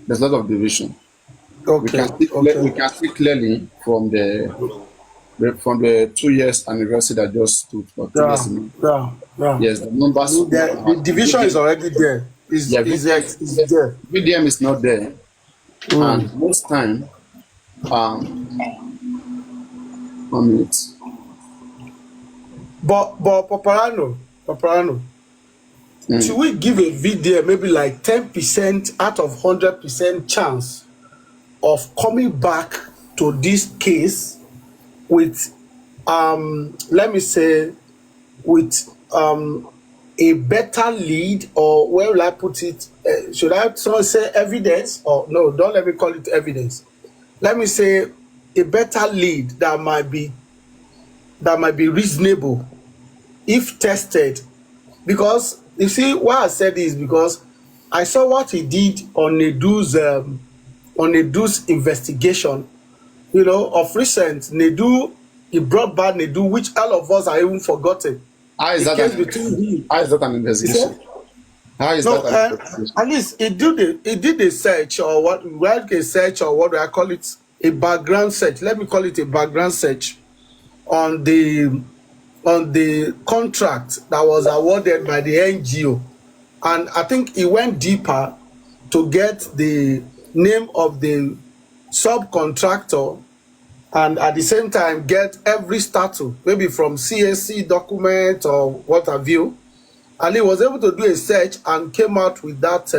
There's a lot of division. Okay, We okay. can see clearly from the 2 years anniversary that just stood for 2 years Yeah, ago. yeah, yeah. Yes, the numbers not on our The division is already there. yeah, Is there. VDM is not there. And Mm. most time, 1 minute. But Paparano, should we give a VDM maybe like 10% out of 100% chance of coming back to this case with let me say with a better lead, or where will I put it? Should I someone say evidence, or no? Don't let me call it evidence. Let me say a better lead that might be reasonable if tested. Because you see why I said this, because I saw what he did on Nedu's investigation. You know, of recent, Nedu, he brought back Nedu, which all of us are even forgotten. How is The that case between him. how is that an He said, investigation? How is no, that an investigation? at least he did a search, or what a search, or what do I call it? A background search. Let me call it a background search on the contract that was awarded by the NGO. And I think he went deeper to get the name of the subcontractor and at the same time get every statute, maybe from CSC document or what have you. And he was able to do a search and came out with that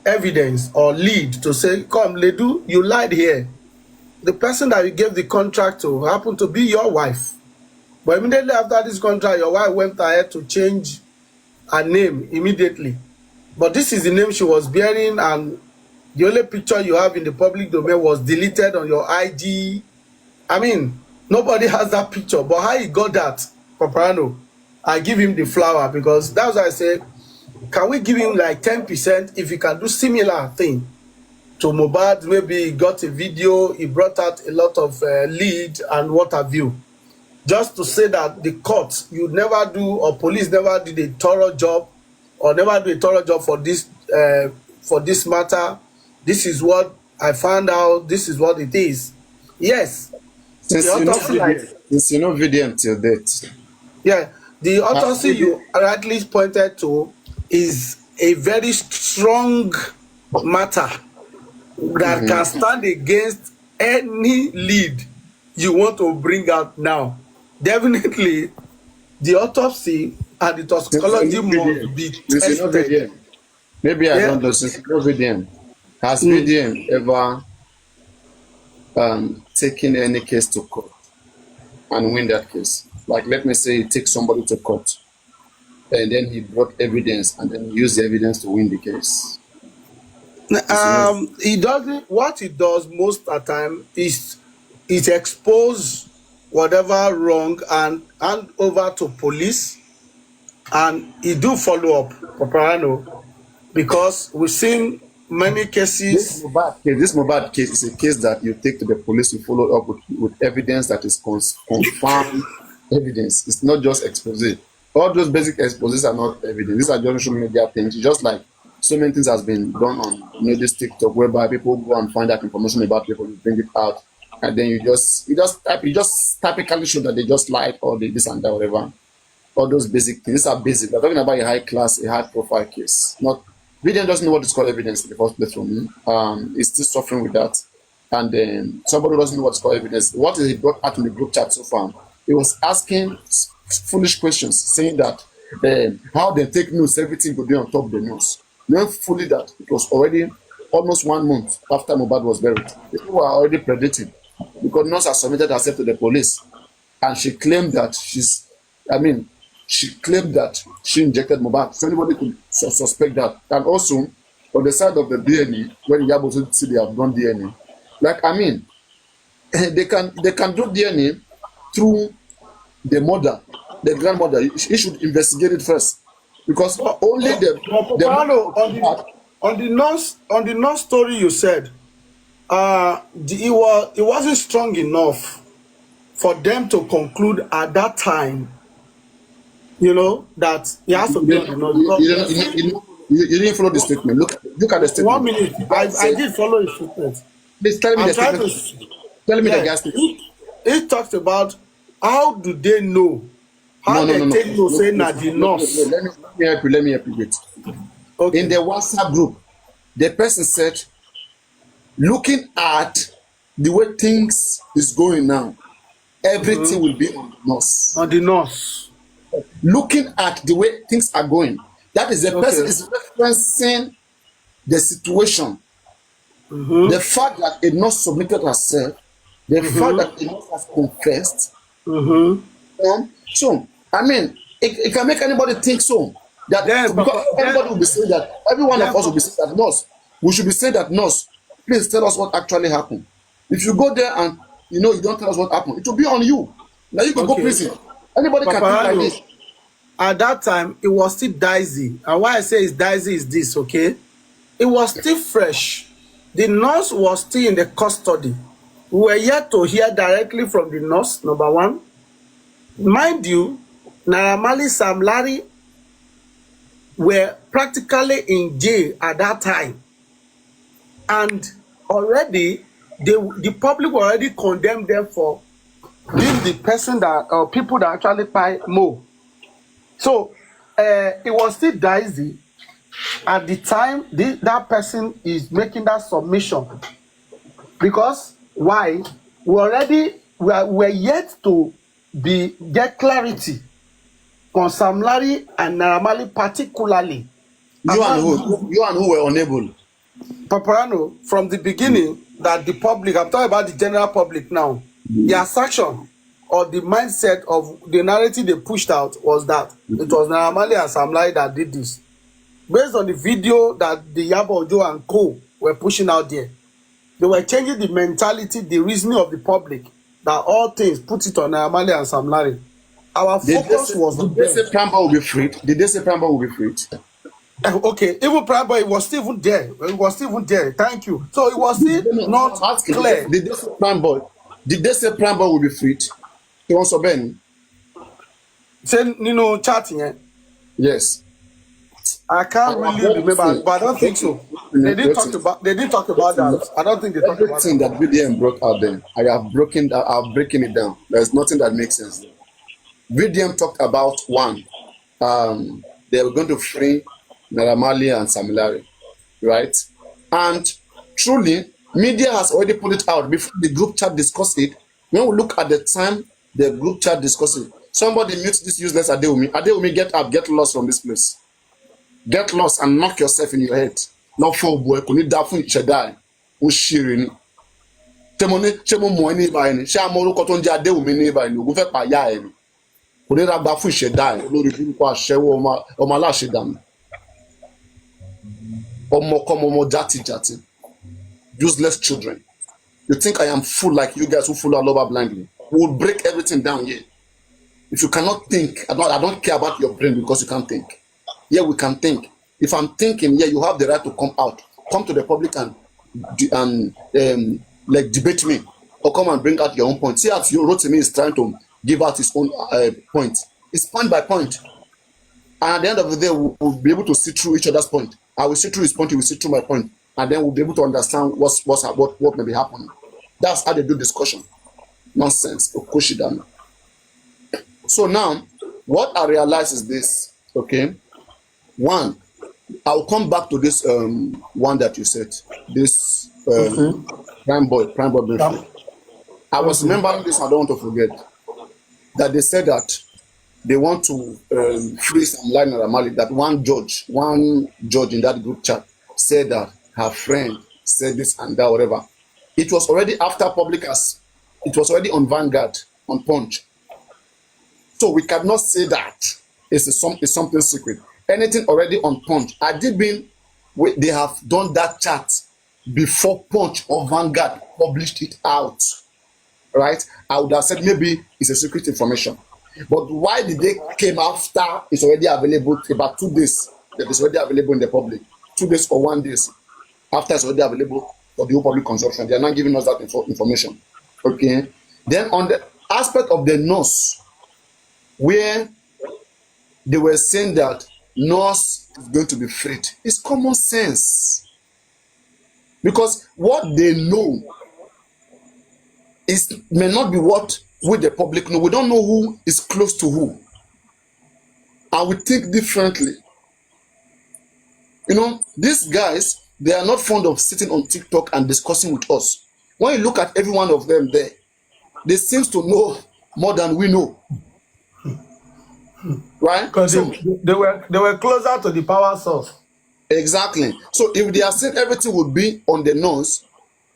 evidence or lead to say, come, Ledu, you lied here. The person that you gave the contract to happened to be your wife. But immediately after this contract, your wife went ahead to change her name immediately. But this is the name she was bearing, and the only picture you have in the public domain was deleted on your IG. I mean, nobody has that picture. But how he got that, Paparano, I give him the flower, because that's why I say, can we give him like 10% if he can do similar thing to Mohbad? Maybe he got a video, he brought out a lot of lead and what have you. Just to say that the court, you never do, or police never did a thorough job, or never do a thorough job for this matter. This is what I found out. This is what it is. Yes, the autopsy, Since you know VDM till date. yeah, the Has autopsy VDM, you rightly pointed to is a very strong matter that can stand against any lead you want to bring out now. Definitely, the autopsy and the since you toxicology know VDM, must be since you know tested. VDM, maybe I Yeah. don't know, since you know VDM, has Mm. VDM ever taken any case to court and win that case? Like, let me say he takes somebody to court and then he brought evidence and then used the evidence to win the case. Since you know, He doesn't. What he does most of the time is expose whatever wrong and hand over to police, and he do follow up, Paparano, because we've seen many cases. This Mohbad case is a case that you take to the police, you follow up with evidence that is confirmed evidence. It's not just expose. All those basic exposes are not evidence. These are just social media things. It's just like so many things has been done on this TikTok, whereby people go and find out information about people, you bring it out, and then you just typically show that they just lied or they this and that, whatever. all those basic things. These are basic. We're talking about a high class, a high profile case. Not Vidian doesn't know what is called evidence in the first place from me. He's still suffering with that. And then somebody who doesn't know what's called evidence. What he brought out in the group chat so far? He was asking foolish questions, saying that how they take news, everything would be on top of the news. Knowing fully that it was already almost 1 month after Mohbad was buried. People were already predicting because nurse has submitted herself to the police, and she claimed that she claimed that she injected Mohbad. So anybody could suspect that. And also, on the side of the DNA, when Yabo said they have done DNA, they can do DNA through the mother, the grandmother. He should investigate it first, because only the Paolo, on the nurse story you said, it wasn't strong enough for them to conclude at that time, that he has to be on the nurse. You didn't follow the statement. Look at the statement. 1 minute. I did follow his statement. Please tell me I'm the trying statement. Tell me the gas statement. He talked about how do they know? How they take no say na the nurse. Let me help you. Wait. Okay. In the WhatsApp group, the person said, looking at the way things is going now, everything will be on the nurse. On the nurse. Looking at the way things are going, that is the person is referencing the situation. The fact that a nurse submitted herself, the fact that a nurse has confessed. So, it can make anybody think so. That because everybody will be saying that, every one of us will be saying that, nurse, we should be saying that, nurse, please tell us what actually happened. If you go there and you don't tell us what happened, it will be on you. Now you can go prison. Anybody can think like this. At that time, it was still dicey. And why I say it's dicey is this, okay? It was still fresh. The nurse was still in the custody. We were yet to hear directly from the nurse, number one. Mind you, Naira Marley, Sam Larry were practically in jail at that time. And already, the public were already condemned them for being the person that, people that actually buy Mo. So, it was still dicey at the time that person is making that submission. Because, why? We're yet to get clarity on Sam Larry and Naira Marley particularly. You and who were unable? Paparano, from the beginning, that the public, I'm talking about the general public now, the assertion or the mindset of the narrative they pushed out was that it was Naira Marley and Sam Larry that did this. Based on the video that the Yabo Ojo and co were pushing out there, they were changing the mentality, the reasoning of the public that all things put it on Naira Marley and Sam Larry. Our focus was on them. Did they say Pramba will be freed? Did they say Pramba will be freed? Okay, even Pramba, it was still even there. It was still even there. Thank you. So it was still not clear. Did they say Pramba? Did they say Pramba will be freed? He wants to Ben. Say chatting. Yes. I can't really remember, but I don't think so. They didn't talk about that. I don't think they talked about everything that VDM brought out there. I'm breaking it down. There's nothing that makes sense. VDM talked about one. They were going to free Naira Marley and Sam Larry, right? And truly, media has already put it out before the group chat discussed it. When we look at the time the group chat discussed it, somebody mute this useless Adewumi. Adewumi, get up, get lost from this place. Get lost and knock yourself in your head. Not for boy, can you die from each other? Who's sharing? Chemo money by any. Shamoro cotton Adewumi by no. Go for ya. Kò ní ra gba fún ìṣẹ̀dá ẹ̀ lórí burúkú aṣẹ́wó ọmọ aláṣẹdànù ọmọ játijàti useless children. You think I am fool like you guys who follow Aloba blindly? We will break everything down here. If you cannot think, I don't care about your brain because you can't think. Yeah, we can think. If I'm thinking, yeah, you have the right to come out, come to the public and like debate me or come and bring out your own point. See, as you wrote to me, is trying to give out his own point. It's point by point. And at the end of the day, we'll be able to see through each other's point. I will see through his point, he will see through my point. And then we'll be able to understand what may be happening. That's how they do discussion. Nonsense. So now, what I realize is this, okay? One, I'll come back to this one that you said, this Okay. prime boy being Yeah. free. I was Okay. remembering this, I don't want to forget, that they said that they want to free some line Ramali, that one judge in that group chat said that her friend said this and that, whatever. It was already after public as it was already on Vanguard, on Punch. So we cannot say that it's something secret. Anything already on Punch. I did mean they have done that chat before Punch or Vanguard published it out, right? I would have said maybe it's a secret information. But why did they came after it's already available about 2 days that it's already available in the public? 2 days or 1 day after it's already available for the whole public consumption. They are not giving us that information. Okay. Then on the aspect of the nurse, where they were saying that nurse is going to be freed, it's common sense. Because what they know may not be what we the public know. We don't know who is close to who. And we think differently. You know, these guys, they are not fond of sitting on TikTok and discussing with us. When you look at every one of them there, they seem to know more than we know. Right? Because So, they were closer to the power source. exactly. So if they are saying everything would be on the nose,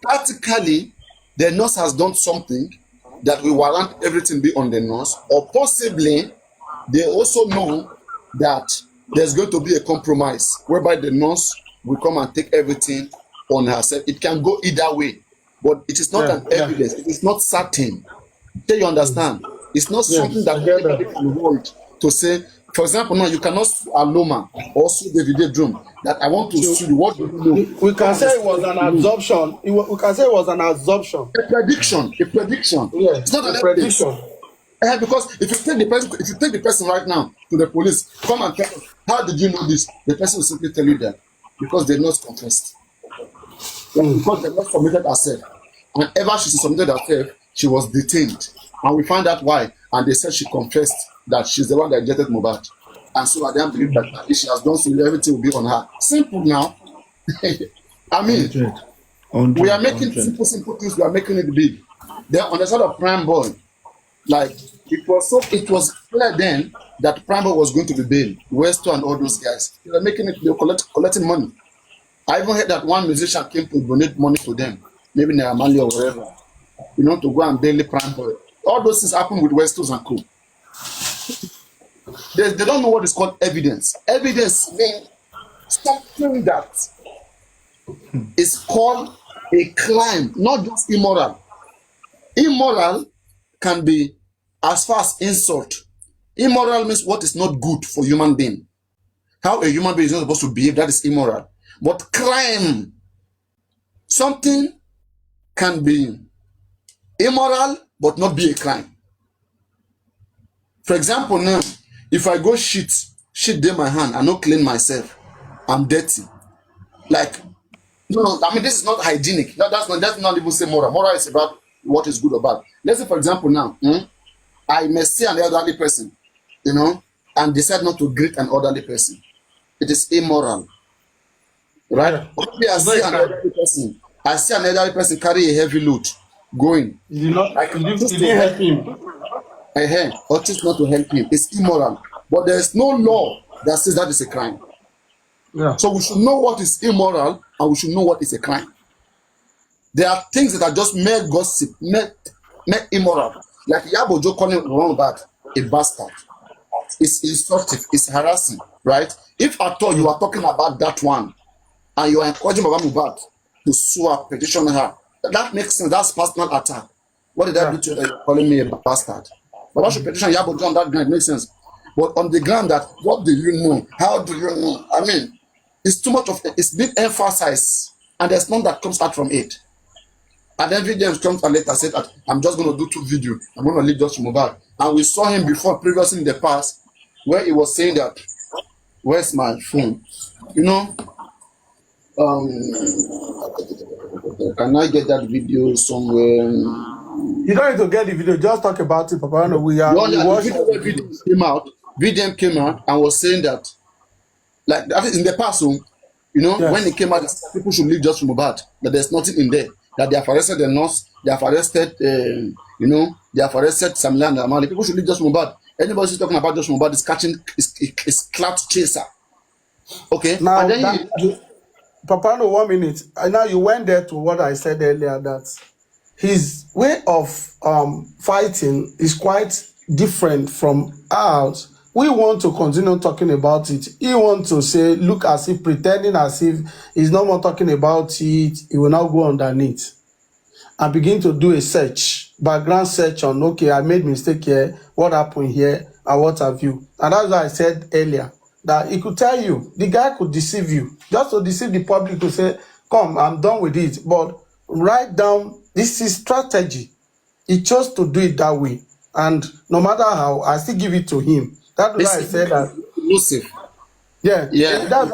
practically the nurse has done something that will warrant everything be on the nose, or possibly they also know that there's going to be a compromise whereby the nurse will come and take everything on herself. It can go either way, but it is not Yeah, an yeah. evidence. It is not certain. Do you understand? It's not something Yes, that I get anybody that. can hold to say. For example, now you cannot sue Aloma or sue the video drum that I want to sue you. What do you know? We can Come and say it was explain an to me. absorption. We can say it was an absorption. A prediction. Yeah, It's not a an evidence. prediction. Because if you take the person right now to the police, come and tell us, how did you know this? The person will simply tell you that because they not confessed. Because they not submitted herself. And ever she submitted herself, she was detained. And we found out why. And they said she confessed that she's the one that injected Mohbad. And so I don't believe that if she has done so, everything will be on her. Simple now. I mean, 100, we are making 100. simple things, we are making it big. Then on the side of Prime Boy, like it was clear then that Prime Boy was going to be bailed. Westo and all those guys. They were collecting money. I even heard that one musician came to donate money to them, maybe Naramali or wherever, you know, to go and bail the Prime Boy. All those things happen with Westos and Co. They don't know what is called evidence. Evidence means something that is called a crime, not just immoral. Immoral can be as far as insult. Immoral means what is not good for human being. How a human being is not supposed to behave, that is immoral. But crime, something can be immoral but not be a crime. For example, now, if I go shit in my hand, I not clean myself, I'm dirty. Like, no, I mean, this is not hygienic. That's not even say moral. Moral is about what is good or bad. Let's say, for example, now, I may see an elderly person, you know, and decide not to greet an elderly person. It is immoral, right? Yeah. Or maybe I see an elderly person carry a heavy load going. You did not. I can You choose didn't help him. or choose not to help him. It's immoral. But there is no law that says that is a crime. Yeah. So we should know what is immoral and we should know what is a crime. There are things that are just mere gossip, mere immoral. Like Yabo Joe calling wrong bad a bastard. It's instructive, it's harassing, right? If at all you are talking about that one and you are encouraging Baba Mohbad to sue her, petition her, that makes sense. That's personal attack. What did I do to you that you're calling me a bastard? But I should petition Yabo Joe on that ground, it makes sense. But on the ground that, what do you know? How do you know? I mean, it's too much of it's been emphasized and there's none that comes out from it. And then James comes and later said that I'm just going to do 2 videos. I'm going to leave just Mohbad. And we saw him before, previously in the past, where he was saying that, where's my phone? You know, can I get that video somewhere? You don't need to get the video. Just talk about it, Papa. No, we The watched video came out VDM came out and was saying that, like that is in the past, when Yes. it came out, people should leave just from Mohbad, that there's nothing in there, that they have arrested the nurse, they have arrested, they have arrested Samila and Amali. People should leave just from Mohbad. Anybody who's talking about just Mohbad is clout chaser. Okay, Now and then that Papa, no, 1 minute. And now you went there to what I said earlier, that his way of fighting is quite different from ours. We want to continue talking about it. He wants to say, look as if pretending as if he's no more talking about it. He will now go underneath and begin to do a search, background search on, okay, I made mistake here, what happened here, and what have you. And that's why I said earlier that he could tell you, the guy could deceive you, just to deceive the public, to say, come, I'm done with it. But write down, this is strategy. He chose to do it that way. And no matter how, I still give it to him. That's why I said that. elusive. Yeah, Yeah, that's,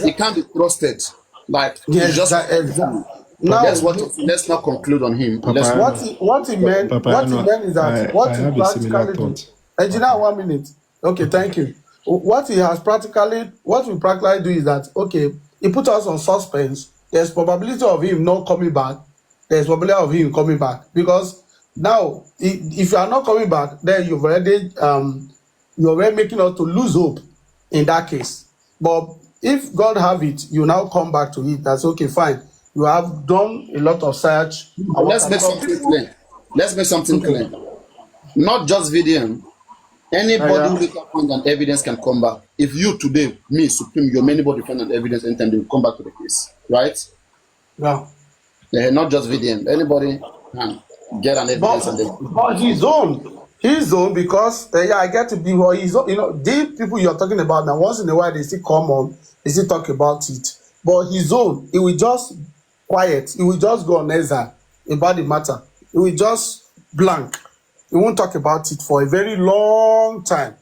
it can't be trusted. Like yes, it's just exactly. but Now, let's not conclude on him. Papa, Let's what he meant, Papa, what he meant is that I what he have a similar practically do. thought. Engineer, 1 minute. Okay, thank you. What we practically do is that, okay, he put us on suspense. There's probability of him not coming back. There's probability of him coming back, because now if you are not coming back, then you're already making us to lose hope in that case. But if God have it, you now come back to it. That's okay, fine. You have done a lot of search. let's make something clear. Let's make something clear. Not just VDM. Anybody who later find an evidence can come back. If you today, me, Supreme, you're anybody find an evidence anytime, they will come back to the case. Right? Yeah. Not just VDM. Anybody can get an evidence and then. But his own, because I get to be his own. The people you're talking about now, once in a while they still come on, they still talk about it. But his own, he will just quiet. He will just go on Ezra about the matter. He will just blank. He won't talk about it for a very long time.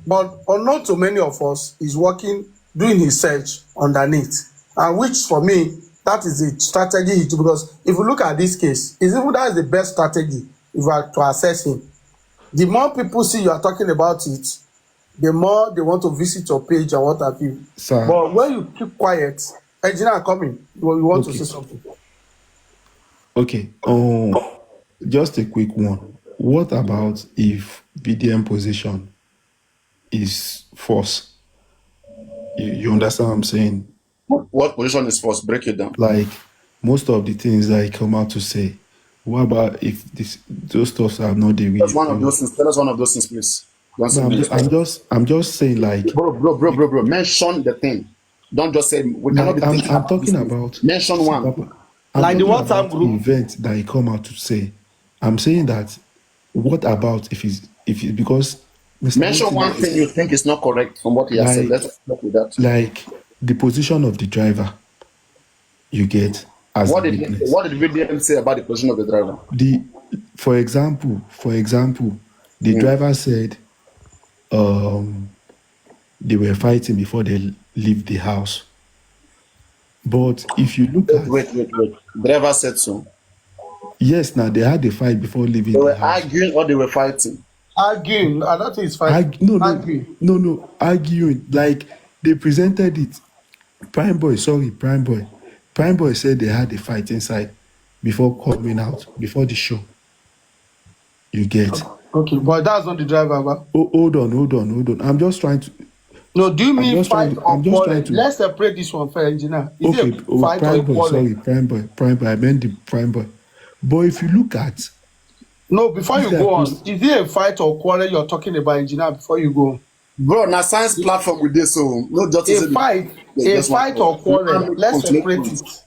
But unknown to many of us, he's working, doing his search underneath. And which for me, that is the strategy, because if you look at this case, that is the best strategy if you are to assess him. The more people see you are talking about it, the more they want to visit your page and what have you. Sir. But when you keep quiet, engineer coming, you want to say something. Okay. Just a quick one. What about if BDM position is false? You understand what I'm saying? What position is false? Break it down. Like most of the things that I come out to say. What about if those stuffs are not the real? That's one of those things. Tell us one of those things, please. I'm just saying, like, bro. Mention the thing. Don't just say we cannot be thinking. I'm talking about. Mention one. Papa, like the WhatsApp group event that he come out to say. I'm saying that. What about if it's because Mr. Mention one thing you think is not correct from what he has said. Let's start with that. Like the position of the driver, you get as what a did witness. What did VDM say about the position of the driver? For example, the driver said they were fighting before they leave the house. But if you look at wait. Driver said so. Yes, now they had a fight before leaving. They were arguing or they were fighting. Arguing. I don't think it's fighting. No, arguing. Like they presented it. Prime Boy said they had a fight inside before coming out, before the show. You get. Okay, but that's not the driver, but. Oh, hold on. I'm just trying to. No, do you mean fight or quarrel? Let's separate this one for engineer. Is Okay, it fight Prime or Boy, quarrel? sorry, Prime Boy. I meant the Prime Boy. But if you look at. No, before you go on, is it a fight or quarrel you're talking about, engineer, before you go? Bro, now science platform with this, so no just a fight or quarrel. Let's separate it. Is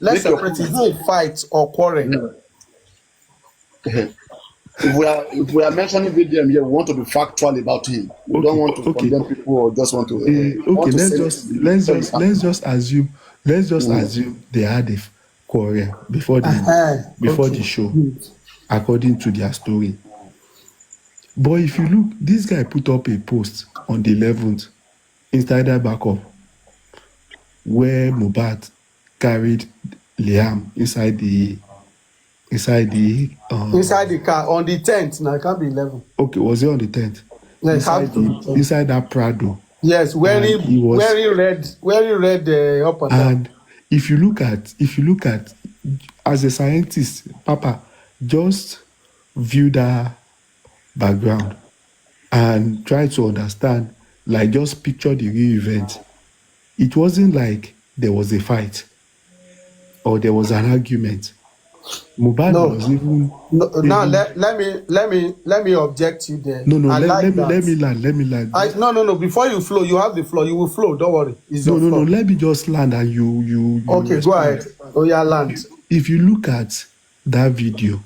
it a fight or quarrel? If we are mentioning VDM here, we want to be factual about him. We don't want to condemn people or just want to. Let's just assume they had a quarrel before the show, according to their story. But if you look, this guy put up a post on the 11th, Insider Backup, where Mohbad carried Liam inside the car on the 10th. Now it can't be 11. Okay, was it on the 10th? Yeah, it has inside to be changed. inside that Prado, Yes, and he was. wearing red up and down. And if you look at, as a scientist, Papa, just view that background and try to understand, like just picture the real event. It wasn't like there was a fight or there was an argument. Mohbad No, was even no. Now able. let me object you there. No, I like let me that. land. Let me land. No. Before you flow, you have the floor. You will flow. Don't worry. It's No, your no, no. floor. Let me just land and you Okay, go respond. ahead. Oh yeah, land. If you look at that video,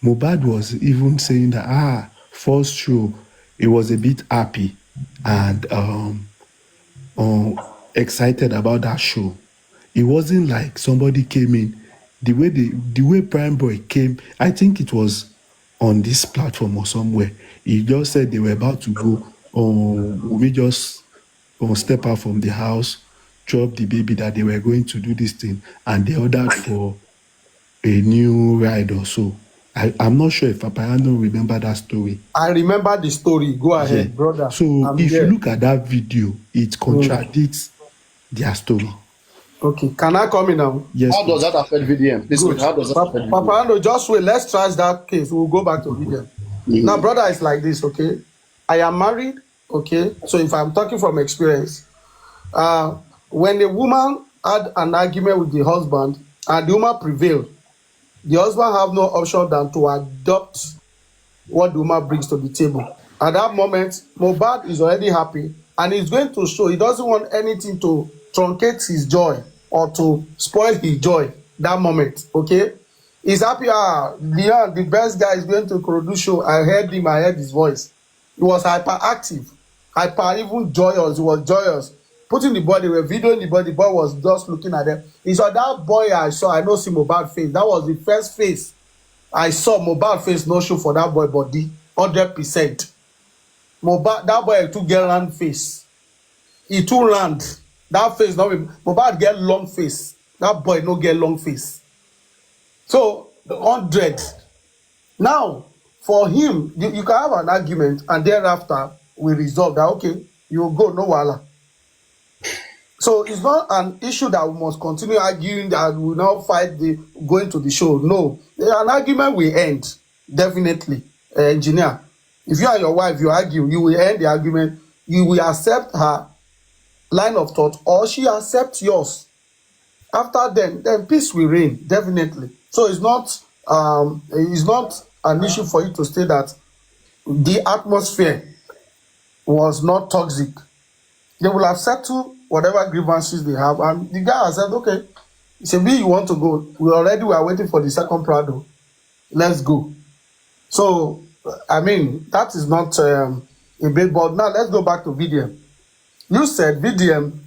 Mohbad was even saying that first show, he was a bit happy and excited about that show. It wasn't like somebody came in the way Prime Boy came. I think it was on this platform or somewhere. He just said they were about to go. We just step out from the house, drop the baby, that they were going to do this thing, and they ordered for a new ride or so. I'm not sure if Papayano remember that story. I remember the story. Go Yeah. ahead, brother. So I'm if there. you look at that video, it contradicts their story. Okay, can I come in now? Yes. How does that affect VDM? Please Good. wait, how does that affect VDM? Papa, just wait. Let's trash that case. We'll go back to video. Now, brother, is like this, okay? I am married, okay? So if I'm talking from experience, when a woman had an argument with the husband and the woman prevailed, the husband have no option than to adopt what the woman brings to the table. At that moment, Mohbad is already happy and he's going to show he doesn't want anything to truncate his joy or to spoil his joy that moment, okay? He's happy, Leon, the best guy, is going to produce show. I heard his voice. He was hyperactive, even joyous. He was joyous. Putting the boy, they were videoing the boy was just looking at them. He saw that boy I know see Mohbad face. That was the first face I saw. Mohbad face no show for that boy body, 100%. Mohbad, that boy too get round face. He too round. That face, no, Mohbad get long face. That boy no get long face. So, 100. Now, for him, you can have an argument and thereafter we resolve that, okay, you go, no wahala. So, it's not an issue that we must continue arguing that we now fight going to the show. No. An argument will end, definitely. Engineer, if you and your wife, you argue, you will end the argument. You will accept her line of thought or she accepts yours. After then peace will reign, definitely. So it's not an issue for you to say that the atmosphere was not toxic. They will have settled whatever grievances they have, and the guy has said, okay, Sebi, you want to go? We are waiting for the second Prado. Let's go. So, I mean, that is not a big, but now let's go back to VDM. You said VDM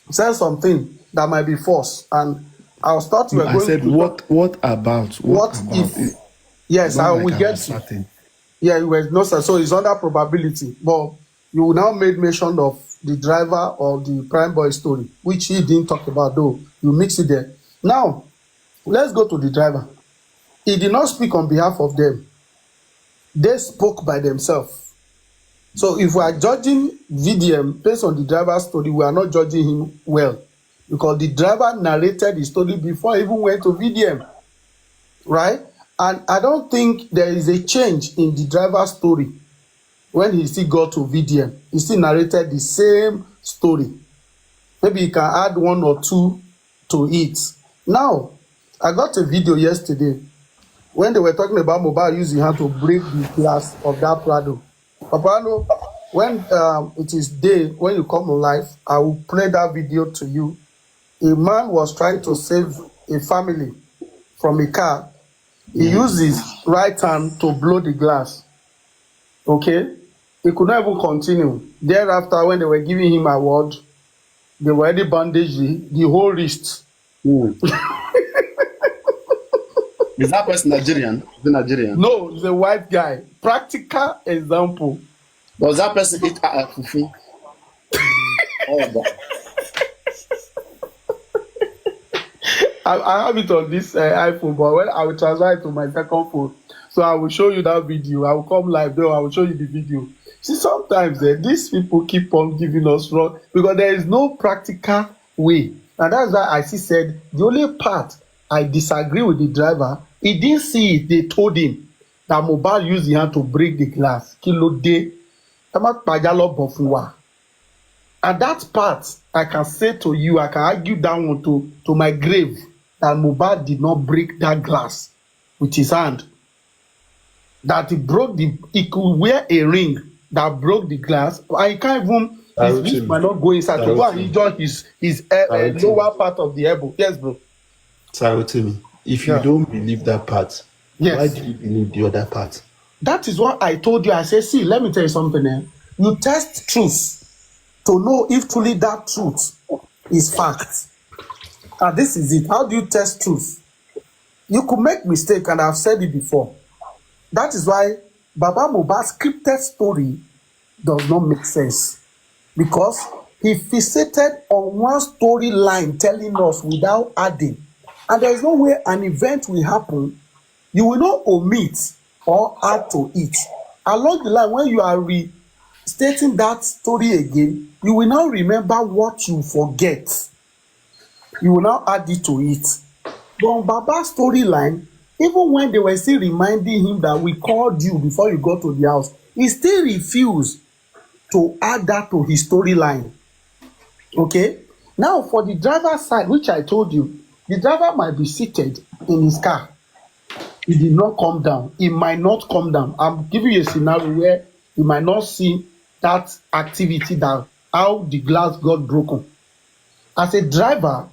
said something that might be false, and I was thought you were going I said, to what about if? Yes, I will get to. Yeah, you were no sir. So it's under probability, but you now made mention of the driver or the Prime Boy story, which he didn't talk about though. You mix it there. Now, let's go to the driver. He did not speak on behalf of them. They spoke by themselves. So if we are judging VDM based on the driver's story, we are not judging him well, because the driver narrated the story before he even went to VDM, right? And I don't think there is a change in the driver's story when he still got to VDM. He still narrated the same story. Maybe he can add one or two to it. Now, I got a video yesterday when they were talking about Mohbad using hand to break the glass of that Prado. Papa, when it is day, when you come on live, I will play that video to you. A man was trying to save a family from a car. He used his right hand to blow the glass. Okay? He could not even continue. Thereafter, when they were giving him an award, they were already bandaged the whole wrist. Is that person Nigerian? Is it Nigerian? No, he's a white guy. Practical example. Does that person eat fufu? I have it on this iPhone, but when I will transfer it to my second phone, so I will show you that video. I will come live though. I will show you the video. See, sometimes these people keep on giving us wrong because there is no practical way. And that's why I see said the only part I disagree with the driver, he didn't see it. They told him that Mohbad used the hand to break the glass. Kí ló dé? Ẹ má pàjá lọ́bọ̀ fún wa. And that part, I can say to you, I can argue that one to my grave that Mohbad did not break that glass with his hand. That he could wear a ring that broke the glass. I can't even, his wrist might not go inside to go and injure his lower part of the elbow. Yes, bro. Sarotimi, if you don't believe that part, yes, why do you believe the other part? That is what I told you. I said, see, let me tell you something. You test truth to know if truly that truth is fact. And this is it. How do you test truth? You could make mistake, and I've said it before. That is why Baba Mohbad's scripted story does not make sense. Because he fixated on one storyline telling us without adding. And there is no way an event will happen, you will not omit or add to it. Along the line, when you are restating that story again, you will now remember what you forget. You will now add it to it. But on Baba's storyline, even when they were still reminding him that we called you before you got to the house, he still refused to add that to his storyline. Okay? Now, for the driver's side, which I told you, the driver might be seated in his car. He did not come down. He might not come down. I'm giving you a scenario where you might not see that activity, that how the glass got broken. As a driver,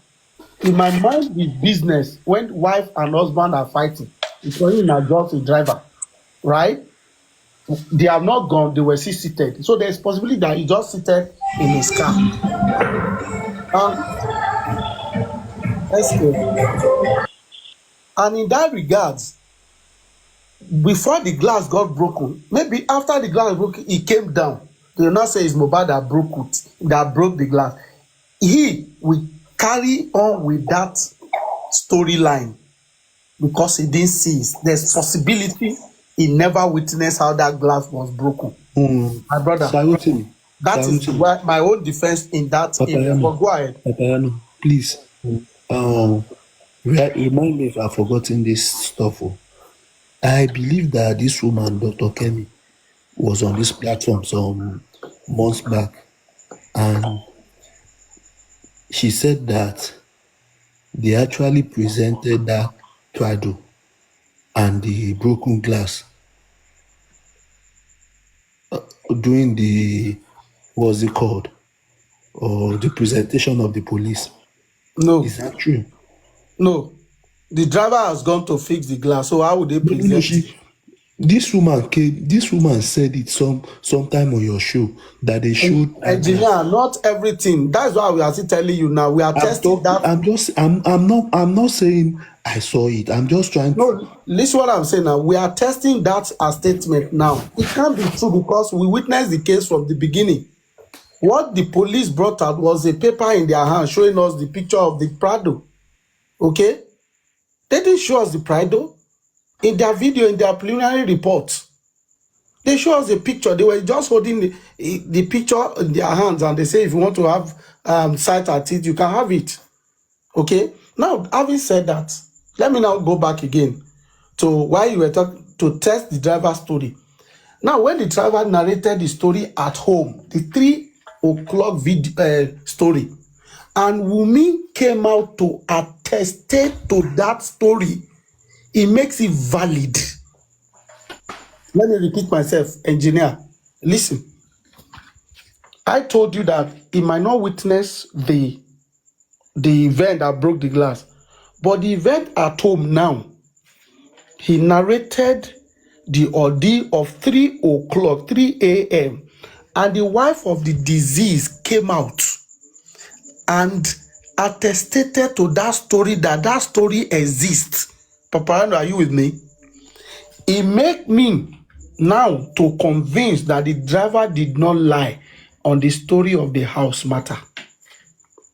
he might mind his business when wife and husband are fighting. Because he's not just a driver, right? They have not gone, they were still seated. So there's possibility that he just seated in his car. And in that regards, before the glass got broken, maybe after the glass broke, he came down. They will not say it's Mohbad that broke the glass. He will carry on with that storyline because he didn't see it. There's possibility he never witnessed how that glass was broken. My brother, that is why my own defense in that area. But go ahead. Papayano, please. Remind me if I've forgotten this stuff. I believe that this woman, Dr. Kemi, was on this platform some months back, and she said that they actually presented that Prado and the broken glass during the, what's it called, or the presentation of the police. No. Is that true? No. The driver has gone to fix the glass, so how would they present? This woman said it sometime on your show that they showed. Engineer, not everything. That's why we are still telling you now. We are testing that. I'm not saying I saw it. I'm just trying. No, listen what I'm saying now. We are testing that as statement now. It can't be true because we witnessed the case from the beginning. What the police brought out was a paper in their hand showing us the picture of the Prado. Okay? They didn't show us the Prado. In their video, in their preliminary report, they show us a picture. They were just holding the picture in their hands, and they say if you want to have sight at it, you can have it. Okay? Now, having said that, let me now go back again to why you were talking to test the driver's story. Now, when the driver narrated the story at home, the 3 o'clock story, and Wunmi came out to attest to that story, it makes it valid. Let me repeat myself, engineer. Listen. I told you that he might not witness the event that broke the glass. But the event at home now, he narrated the ordeal of 3 o'clock, 3 a.m. And the wife of the deceased came out and attested to that story, that story exists. Paparano, are you with me? It make me now to convince that the driver did not lie on the story of the house matter.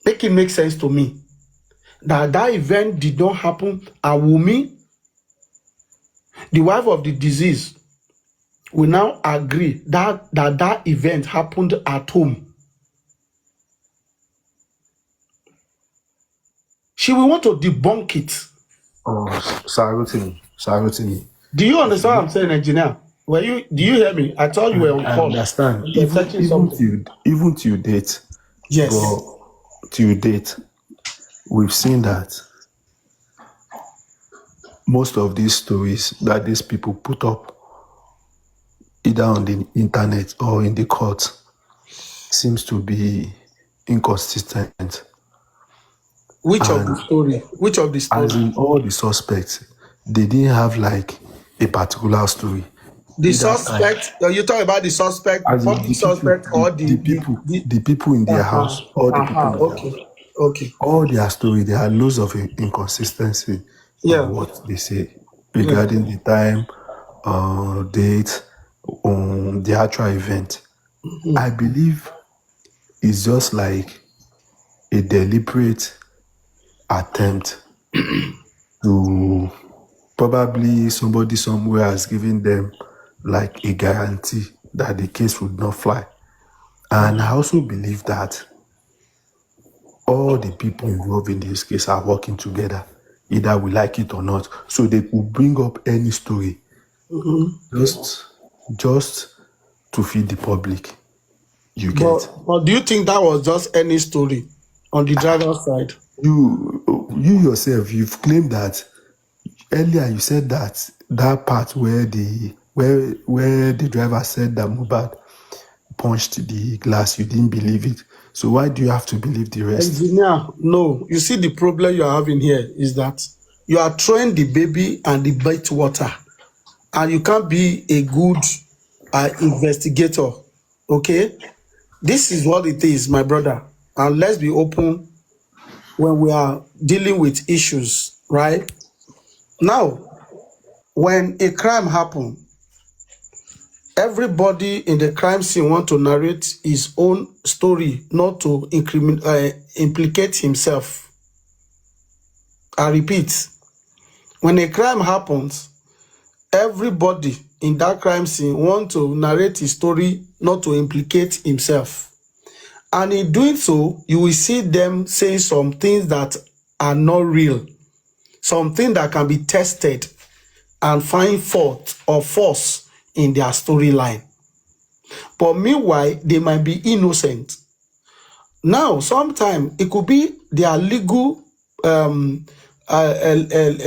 Make it make sense to me that event did not happen. And Wunmi, the wife of the deceased, will now agree that event happened at home. She will want to debunk it. Oh, Sarotini. Do you understand what I'm saying, engineer? Do you hear me? I thought you were on I call. understand. You were searching something. Even till date, Yes. but till date, we've seen that most of these stories that these people put up, either on the internet or in the court, seems to be inconsistent. Which of the story? As in all the suspects, they didn't have like a particular story. The Either suspect, you talk about the suspect, as in public suspect, or the people in their house, all the people in their house, Okay. all their story, there are loads of inconsistency Yeah. in what they say regarding the time, date, the actual event. I believe it's just like a deliberate attempt to probably somebody somewhere has given them like a guarantee that the case would not fly. And I also believe that all the people involved in this case are working together, either we like it or not. So they could bring up any story just to feed the public. You get? But do you think that was just any story on the driver's side? You yourself, you've claimed that earlier. You said that part where the driver said that Mohbad punched the glass, you didn't believe it. So why do you have to believe the rest? Engineer, no. You see, the problem you are having here is that you are throwing the baby and the bath water, and you can't be a good investigator. Okay? This is what it is, my brother. And let's be open when we are dealing with issues, right? Now, when a crime happens, everybody in the crime scene want to narrate his own story, not to implicate himself. I repeat, when a crime happens, everybody in that crime scene want to narrate his story, not to implicate himself. And in doing so, you will see them saying some things that are not real, something that can be tested and find fault or force in their storyline. But meanwhile, they might be innocent. Now, sometimes it could be their legal a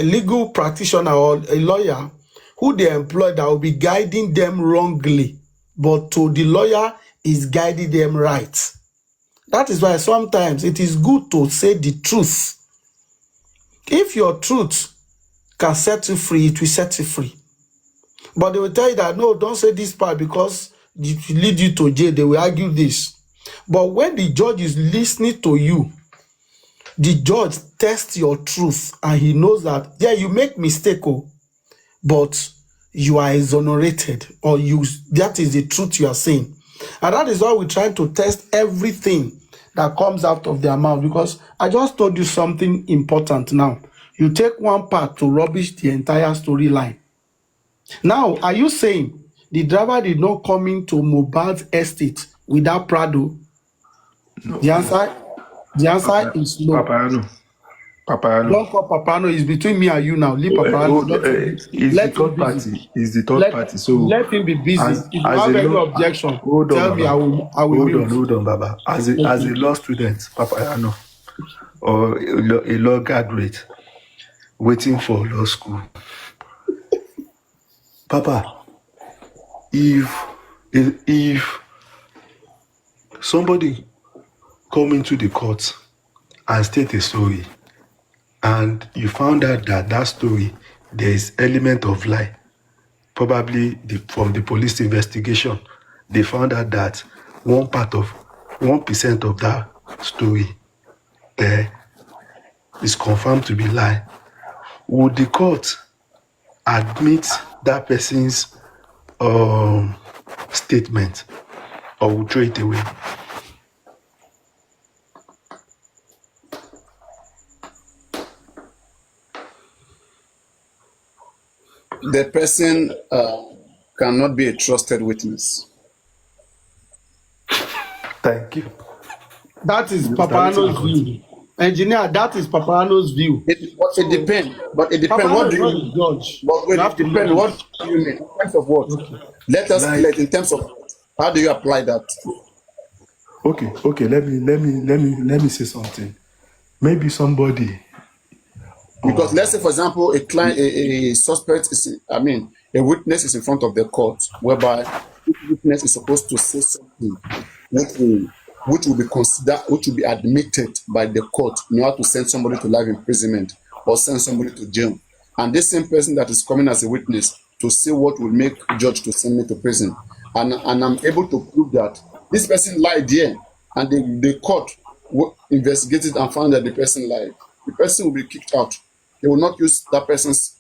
legal practitioner or a lawyer who they employ that will be guiding them wrongly, but to the lawyer is guiding them right. That is why sometimes it is good to say the truth. If your truth can set you free, it will set you free. But they will tell you that, no, don't say this part because it will lead you to jail. They will argue this. But when the judge is listening to you, the judge tests your truth and he knows that, yeah, you make mistake, but you are exonerated, or that is the truth you are saying. And that is why we try to test everything that comes out of their mouth, because I just told you something important now. You take one part to rubbish the entire storyline. Now, are you saying the driver did not come into Mohbad's estate without Prado? No. The answer is no. Papayano. Don't call Papano. It's between me and you now. Leave Papano. Is the third party. Is the third party. So let him be busy. If you have any objection, tell me. I will mute. Hold on, Baba. As a law student, Papayano, or a law graduate waiting for law school, Papa, if somebody come into the court and state a story, and you found out that story there is element of lie, probably from the police investigation, they found out that 1% of that story is confirmed to be lie. Would the court admit that person's statement, or would throw it away? The person cannot be a trusted witness. Thank you. That is Mr. Hamilton, Paparano's view. Engineer, that is Paparano's view. But it So depends. But it depends. What Paparano do is you not mean? a judge. But You wait, have it to know depends. What this. do you mean? In terms of what? Okay. Let us Like, clear it in terms of how do you apply that? okay. Let me say something. Maybe somebody. Because let's say, for example, a client, a suspect is, a witness is in front of the court, whereby this witness is supposed to say something which will be considered, which will be admitted by the court in order to send somebody to life imprisonment or send somebody to jail. And this same person that is coming as a witness to see what will make judge to send me to prison, and I'm able to prove that this person lied here, and the court investigated and found that the person lied, the person will be kicked out. They will not use that person's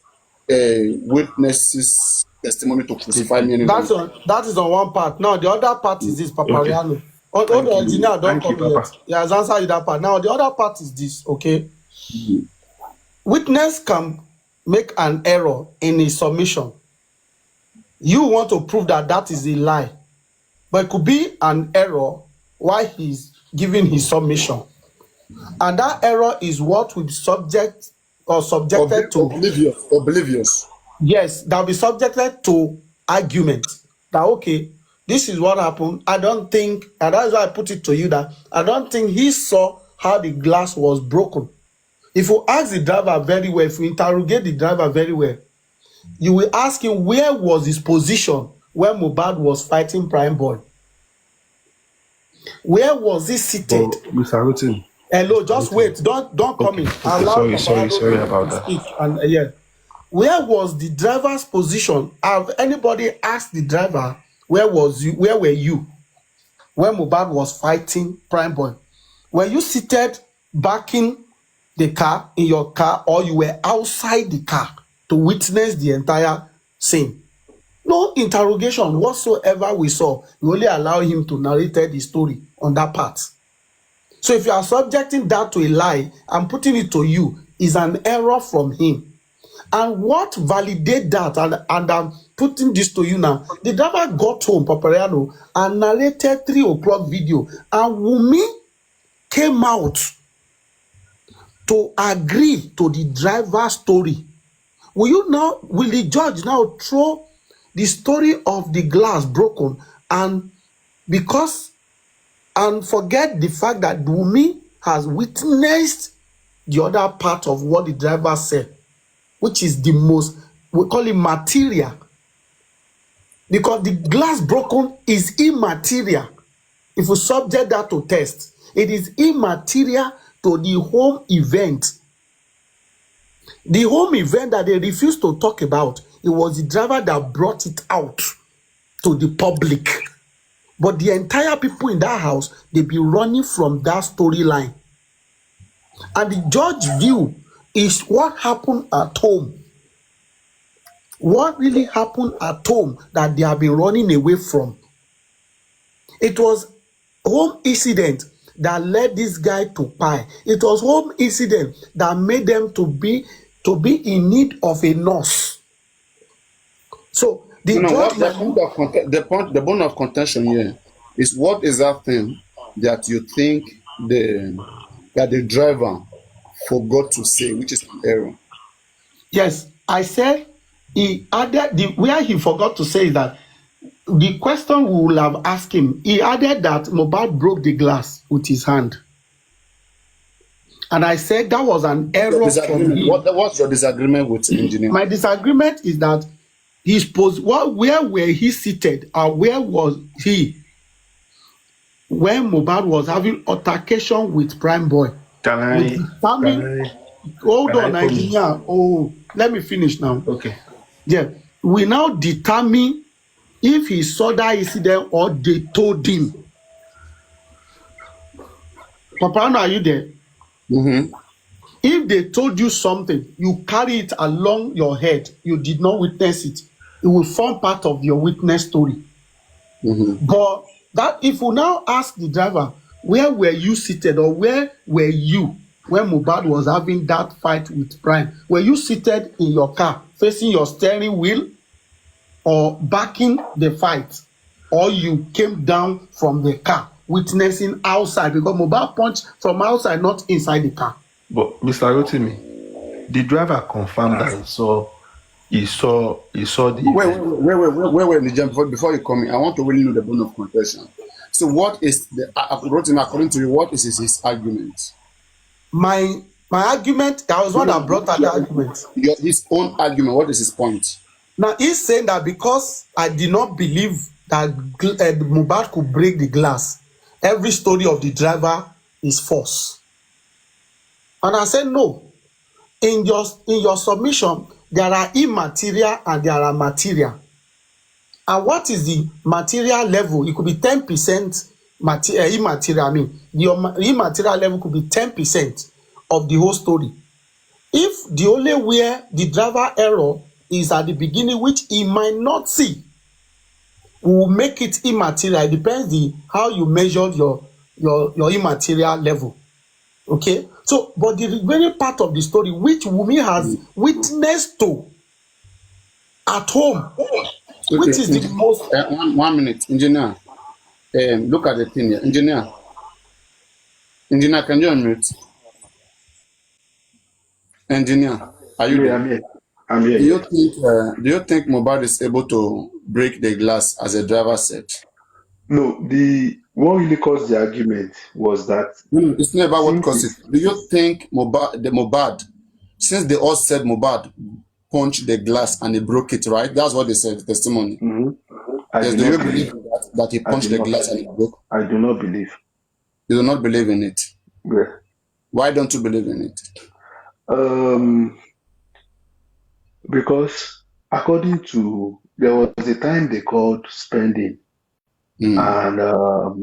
witness's testimony to crucify me any longer. That is on one part. Now the other part is this Okay. Papariano. Oh, Thank the you. engineer don't Thank you, come yet. Papa. He has answered you that part. Now the other part is this, okay? Witness can make an error in his submission. You want to prove that that is a lie, but it could be an error while he's giving his submission, and that error is what will be subjected to. Oblivious. Yes, that will be subjected to argument. That okay, this is what happened. I don't think, and that's why I put it to you that I don't think he saw how the glass was broken. If you ask the driver very well, if you interrogate the driver very well, you will ask him where was his position when Mohbad was fighting Prime Boy. Where was he seated? Oh, Mr. Hamilton. Hello, just wait. Don't come in. Okay, sorry about that. Speak. And yeah, where was the driver's position? Have anybody asked the driver where were you when Mohbad was fighting Prime Boy? Were you seated backing the car in your car, or you were outside the car to witness the entire scene? No interrogation whatsoever we saw. We only allow him to narrate the story on that part. So if you are subjecting that to a lie and putting it to you, is an error from him. And what validate that, and I'm putting this to you now, the driver got home, Papariano, and narrated 3 o'clock video, and Wumi came out to agree to the driver's story. Will the judge now throw the story of the glass broken and forget the fact that Wumi has witnessed the other part of what the driver said, which is the most, we call it material, because the glass broken is immaterial. If we subject that to test, it is immaterial to the home event. The home event that they refused to talk about, it was the driver that brought it out to the public. But the entire people in that house, they be running from that storyline. And the judge view is what happened at home. What really happened at home that they have been running away from. It was home incident that led this guy to pie. It was home incident that made them to be in need of a nurse. So the bone of contention here is, what is that thing that you think that the driver forgot to say, which is an error? Yes, I said he added where he forgot to say is that the question we will have asked him, he added that Mohbad broke the glass with his hand. And I said that was an error from him. What's your disagreement with the engineer? My disagreement is that where were he seated, or where was he when Mohbad was having altercation with Prime Boy? Hold on, engineer. Oh, let me finish now. Okay. Yeah, we now determine if he saw that incident or they told him. Papa, are you there? Mm-hmm. If they told you something, you carry it along your head, you did not witness it, it will form part of your witness story. Mm-hmm. But that if you now ask the driver, where were you seated, or where were you when Mohbad was having that fight with Prime? Were you seated in your car facing your steering wheel, or backing the fight, or you came down from the car witnessing outside, because Mohbad punched from outside, not inside the car. But Mr. Rotimi, the driver confirmed that he saw the Wait, Nigel, before you come in, I want to really know the bone of contention. So what is the Rotimi, according to you, what is his argument? My argument, I was one that brought out the argument. His own argument, what is his point? Now he's saying that because I did not believe that Mohbad could break the glass, every story of the driver is false. And I said no. In your submission, there are immaterial and there are material. And what is the material level? It could be 10% immaterial. I mean, the immaterial level could be 10% of the whole story. If the only where the driver error is at the beginning, which he might not see, we will make it immaterial. It depends how you measure your immaterial level. Okay? So, but the remaining part of the story, which Wunmi has witnessed to at home, which is the most... 1 minute, engineer. Look at the thing here. Engineer, can you unmute? Engineer, are you there? I'm here. Do you think Mohbad is able to break the glass, as a driver said? No, what really caused the argument was that... It's not about what caused it. Do you think Mohbad, since they all said Mohbad punched the glass and he broke it, right? That's what they said, the testimony. Mm-hmm. Yes, do you believe that he punched the glass and it broke? I do not believe. You do not believe in it? Yeah. Why don't you believe in it? Because according to... There was a time they called spending and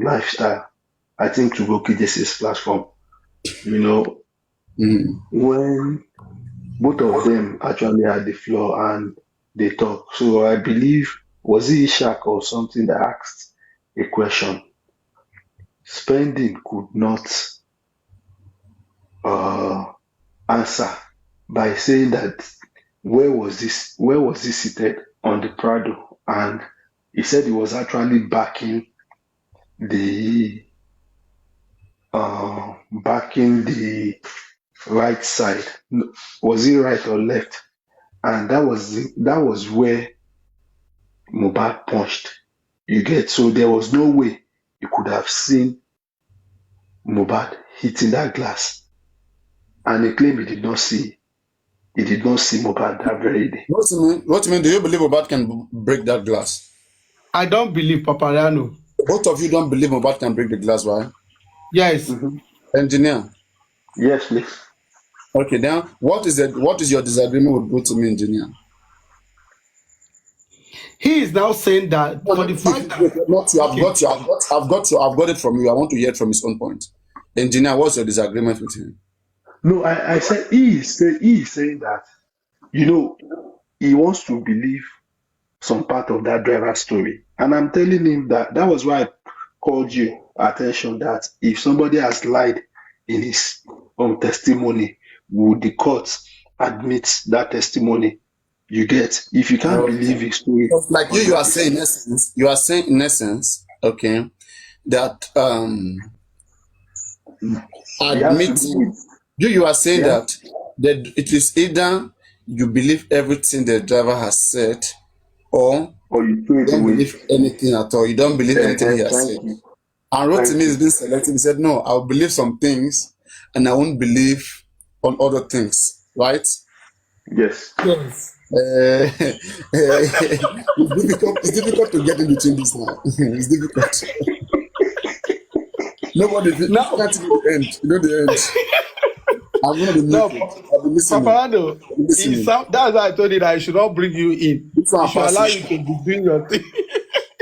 lifestyle, I think, to go KJC's platform. When both of them actually had the floor and they talked. So I believe, was it Ishak or something that asked a question? Spending could not answer by saying that where was he seated on the Prado, and he said he was actually backing the right side. Was he right or left? And that was where Mohbad punched. You get? So there was no way you could have seen Mohbad hitting that glass. And he claimed he did not see Mohbad that very day. What do you mean? Do you believe Mohbad can break that glass? I don't believe Papariano. Both of you don't believe Mohbad can break the glass, right? Yes. Mm-hmm. Engineer. Yes, please. Okay, then what is your disagreement with Rotimi, engineer? He is now saying that for the fact that I've got it from you. I want to hear it from his own point. Engineer, what's your disagreement with him? No, I said he is saying that, he wants to believe some part of that driver's story. And I'm telling him that was why I called you attention, that if somebody has lied in his own testimony, would the court admit that testimony? You get? If you can't believe his story. Like you are saying in essence, okay, that admitting you are saying that it is either you believe everything the driver has said, or you don't believe anything at all. You don't believe anything he has said. And Rotimi has been selected. He said, no, I'll believe some things and I won't believe on other things. Right? Yes. It's difficult to get in between this now. It's difficult. Nobody can't see the end. You know the end. I'm going to be I'll be listening. Papariano, that's why I told you that I should not bring you in. I should allow you to be doing your thing.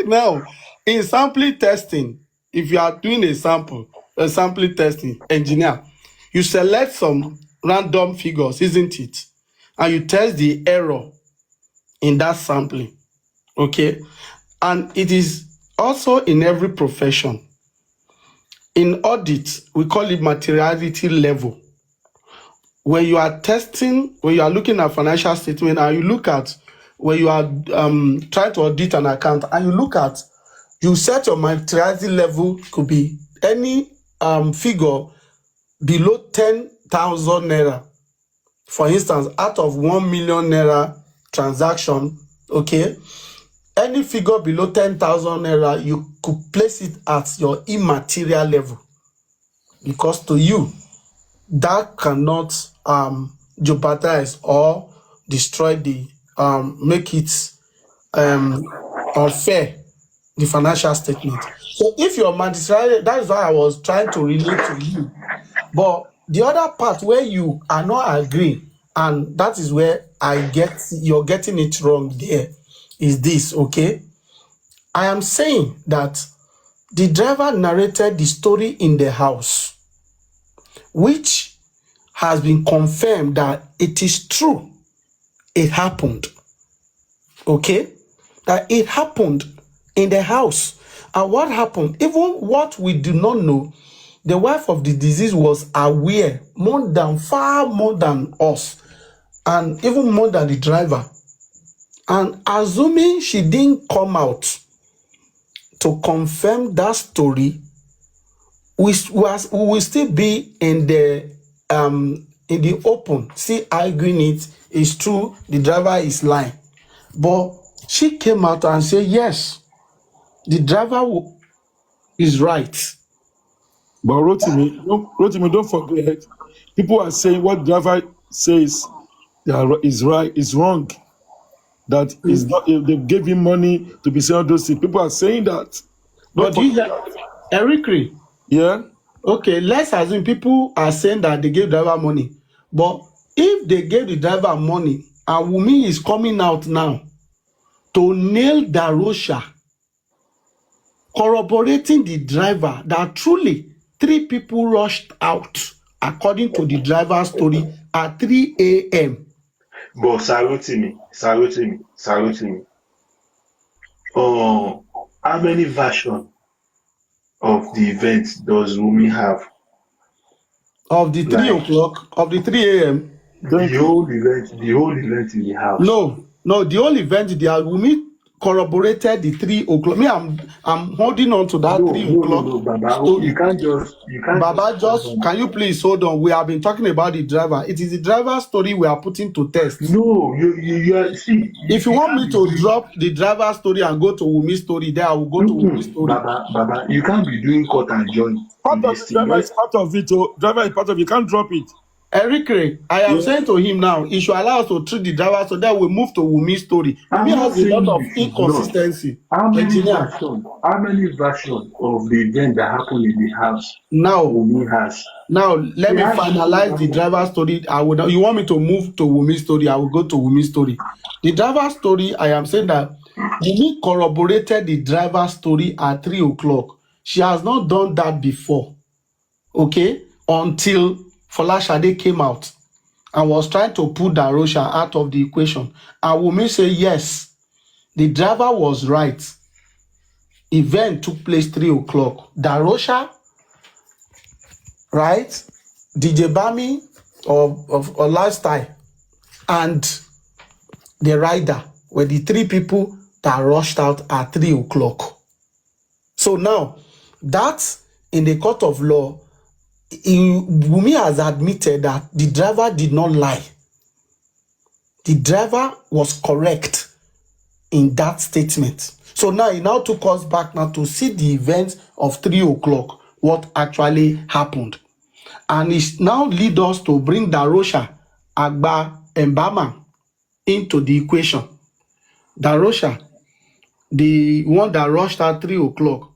Now, in sampling testing, if you are doing a sampling testing, engineer, you select some random figures, isn't it? And you test the error in that sampling. Okay? And it is also in every profession. In audit, we call it materiality level. When you are testing, when you are looking at financial statement and you look at when you are trying to audit an account and you look at, you set your materiality level could be any figure below 10,000 naira. For instance, out of 1 million naira transaction, okay, any figure below 10,000 naira, you could place it at your immaterial level, because to you, that cannot jeopardize or destroy the make it unfair, the financial statement. So if your material, that is why I was trying to relate to you. But the other part where you are not agreeing, and that is where you're getting it wrong there, is this, okay? I am saying that the driver narrated the story in the house, which has been confirmed that it is true. It happened. Okay? That it happened in the house. And what happened, even what we do not know, the wife of the deceased was aware far more than us, and even more than the driver. And assuming she didn't come out to confirm that story, we will still be in the open, still arguing it. It's true, the driver is lying. But she came out and said, yes, the driver is right. But Rotimi, don't forget, people are saying what driver says is right, is wrong. That is not, if they gave him money to be saying all those things. People are saying that. But you hear, Eric Ray, yeah? okay, let's assume people are saying that they gave driver money. But if they gave the driver money and Wumi is coming out now to nail Darosha, corroborating the driver that truly 3 people rushed out, according to the driver's story, at 3 a.m. But Sarotimi. How many versions of the event does Wumi have? Of the 3 o'clock, of the 3 a.m. The whole event in the house. No, the whole event, Wumi corroborated the 3 o'clock. Me, I'm holding on to that 3 o'clock. No, Baba. You can't Baba, can you please hold on? We have been talking about the driver. It is the driver's story we are putting to test. No, you are, see. If you want me to drop the driver's story and go to Wumi's story, then I will go to Wumi's story. Baba, you can't be doing cut and join. Part of the driver is part of it. Driver is part of it. You can't drop it. Eric Ray, I am saying to him now, he should allow us to treat the driver so that we move to Wumi's story. Wumi has a lot of inconsistency. How many versions of the event that happened in the house Wumi has? Now, let me finalize the driver's story. You want me to move to Wumi's story? I will go to Wumi's story. The driver's story, I am saying that Wumi corroborated the driver's story at 3 o'clock. She has not done that before, okay, until Folashade came out and was trying to put Darosha out of the equation. And Wumi said, yes, the driver was right. Event took place 3 o'clock. Darosha, right? DJ Bami of Lifestyle and the rider were the 3 people that rushed out at 3 o'clock. So now, that in the court of law, Wumi has admitted that the driver did not lie. The driver was correct in that statement. So now he now took us back now to see the events of 3 o'clock, what actually happened. And it now leads us to bring Darosha, Agba, and Bama into the equation. Darosha, the one that rushed at 3 o'clock,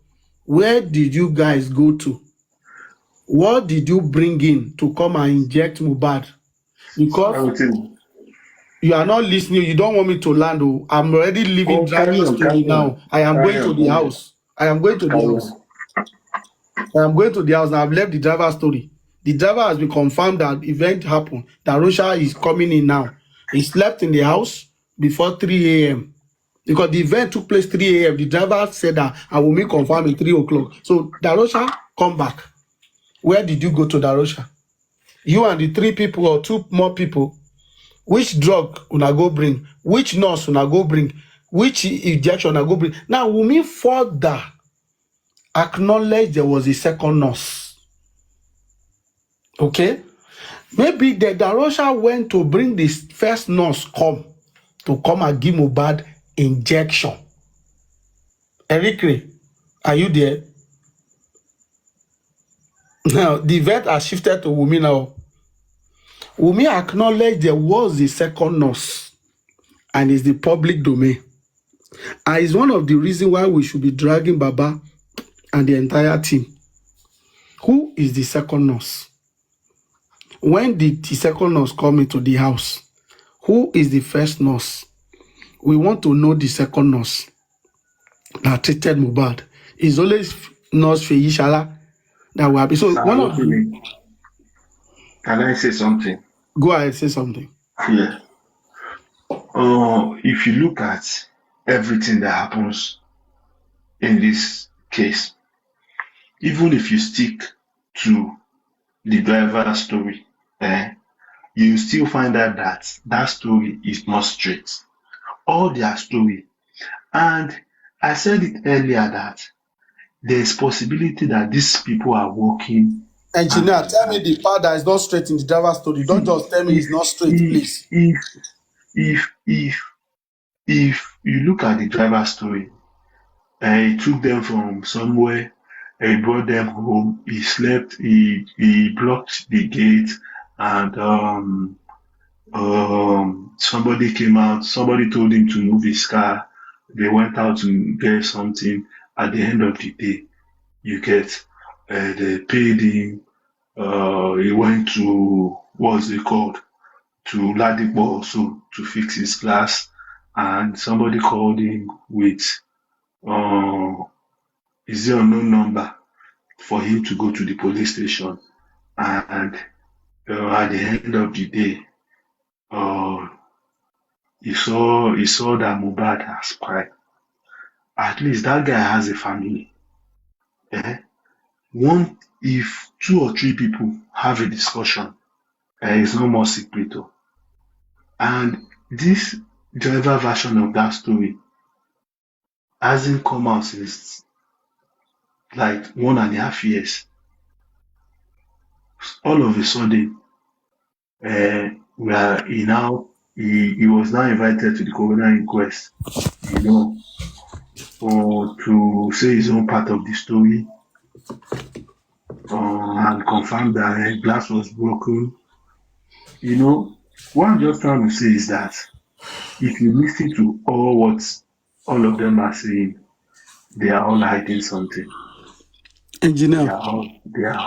where did you guys go to? What did you bring in to come and inject Mohbad? Because you are not listening. You don't want me to land. I'm already leaving driver's story now. I am going to the house. I am going to the house. Now. I've left the driver's story. The driver has been confirmed that event happened. Darosha is coming in now. He slept in the house before 3 a.m. because the event took place 3 a.m. The driver said that I will make confirm at 3 o'clock. So Darosha, come back. Where did you go to Darosha? You and the 3 people or 2 more people Which drug una go bring? Which nurse una go bring? Which injection una go bring? Now, Wunmi further acknowledge there was a second nurse. Okay? Maybe the Darosha went to bring this first nurse to come and give Mohbad injection. Eric, are you there? Now, the vet has shifted to Wunmi now. Wunmi acknowledged there was a second nurse and it's the public domain. And it's one of the reasons why we should be dragging Baba and the entire team. Who is the second nurse? When did the second nurse come into the house? Who is the first nurse? We want to know the second nurse that treated Mohbad. It's always nurse Feyishala that will happen. So one of the... Can I say something? Go ahead, say something. Yeah. If you look at everything that happens in this case, even if you stick to the driver's story, you still find out that that story is not straight. All their story. And I said it earlier that there's possibility that these people are working. Engineer, tell me the part that is not straight in the driver's story. Don't just tell me it's not straight, please. If you look at the driver's story, he took them from somewhere, he brought them home, he slept, he blocked the gate, and somebody came out, somebody told him to move his car, they went out to get something. At the end of the day, you get, they paid him, he went to, what's it called, to Ladipo also to fix his glass, and somebody called him with is there unknown number for him to go to the police station, and at the end of the day, he saw that Mohbad has cried. At least that guy has a family. If 2 or 3 people have a discussion, it's no more secret. And this driver version of that story hasn't come out since like 1.5 years. All of a sudden, he was now invited to the coroner inquest, to say his own part of the story, and confirm that glass was broken. What I'm just trying to say is that if you listen to what all of them are saying, they are all hiding something. Engineer,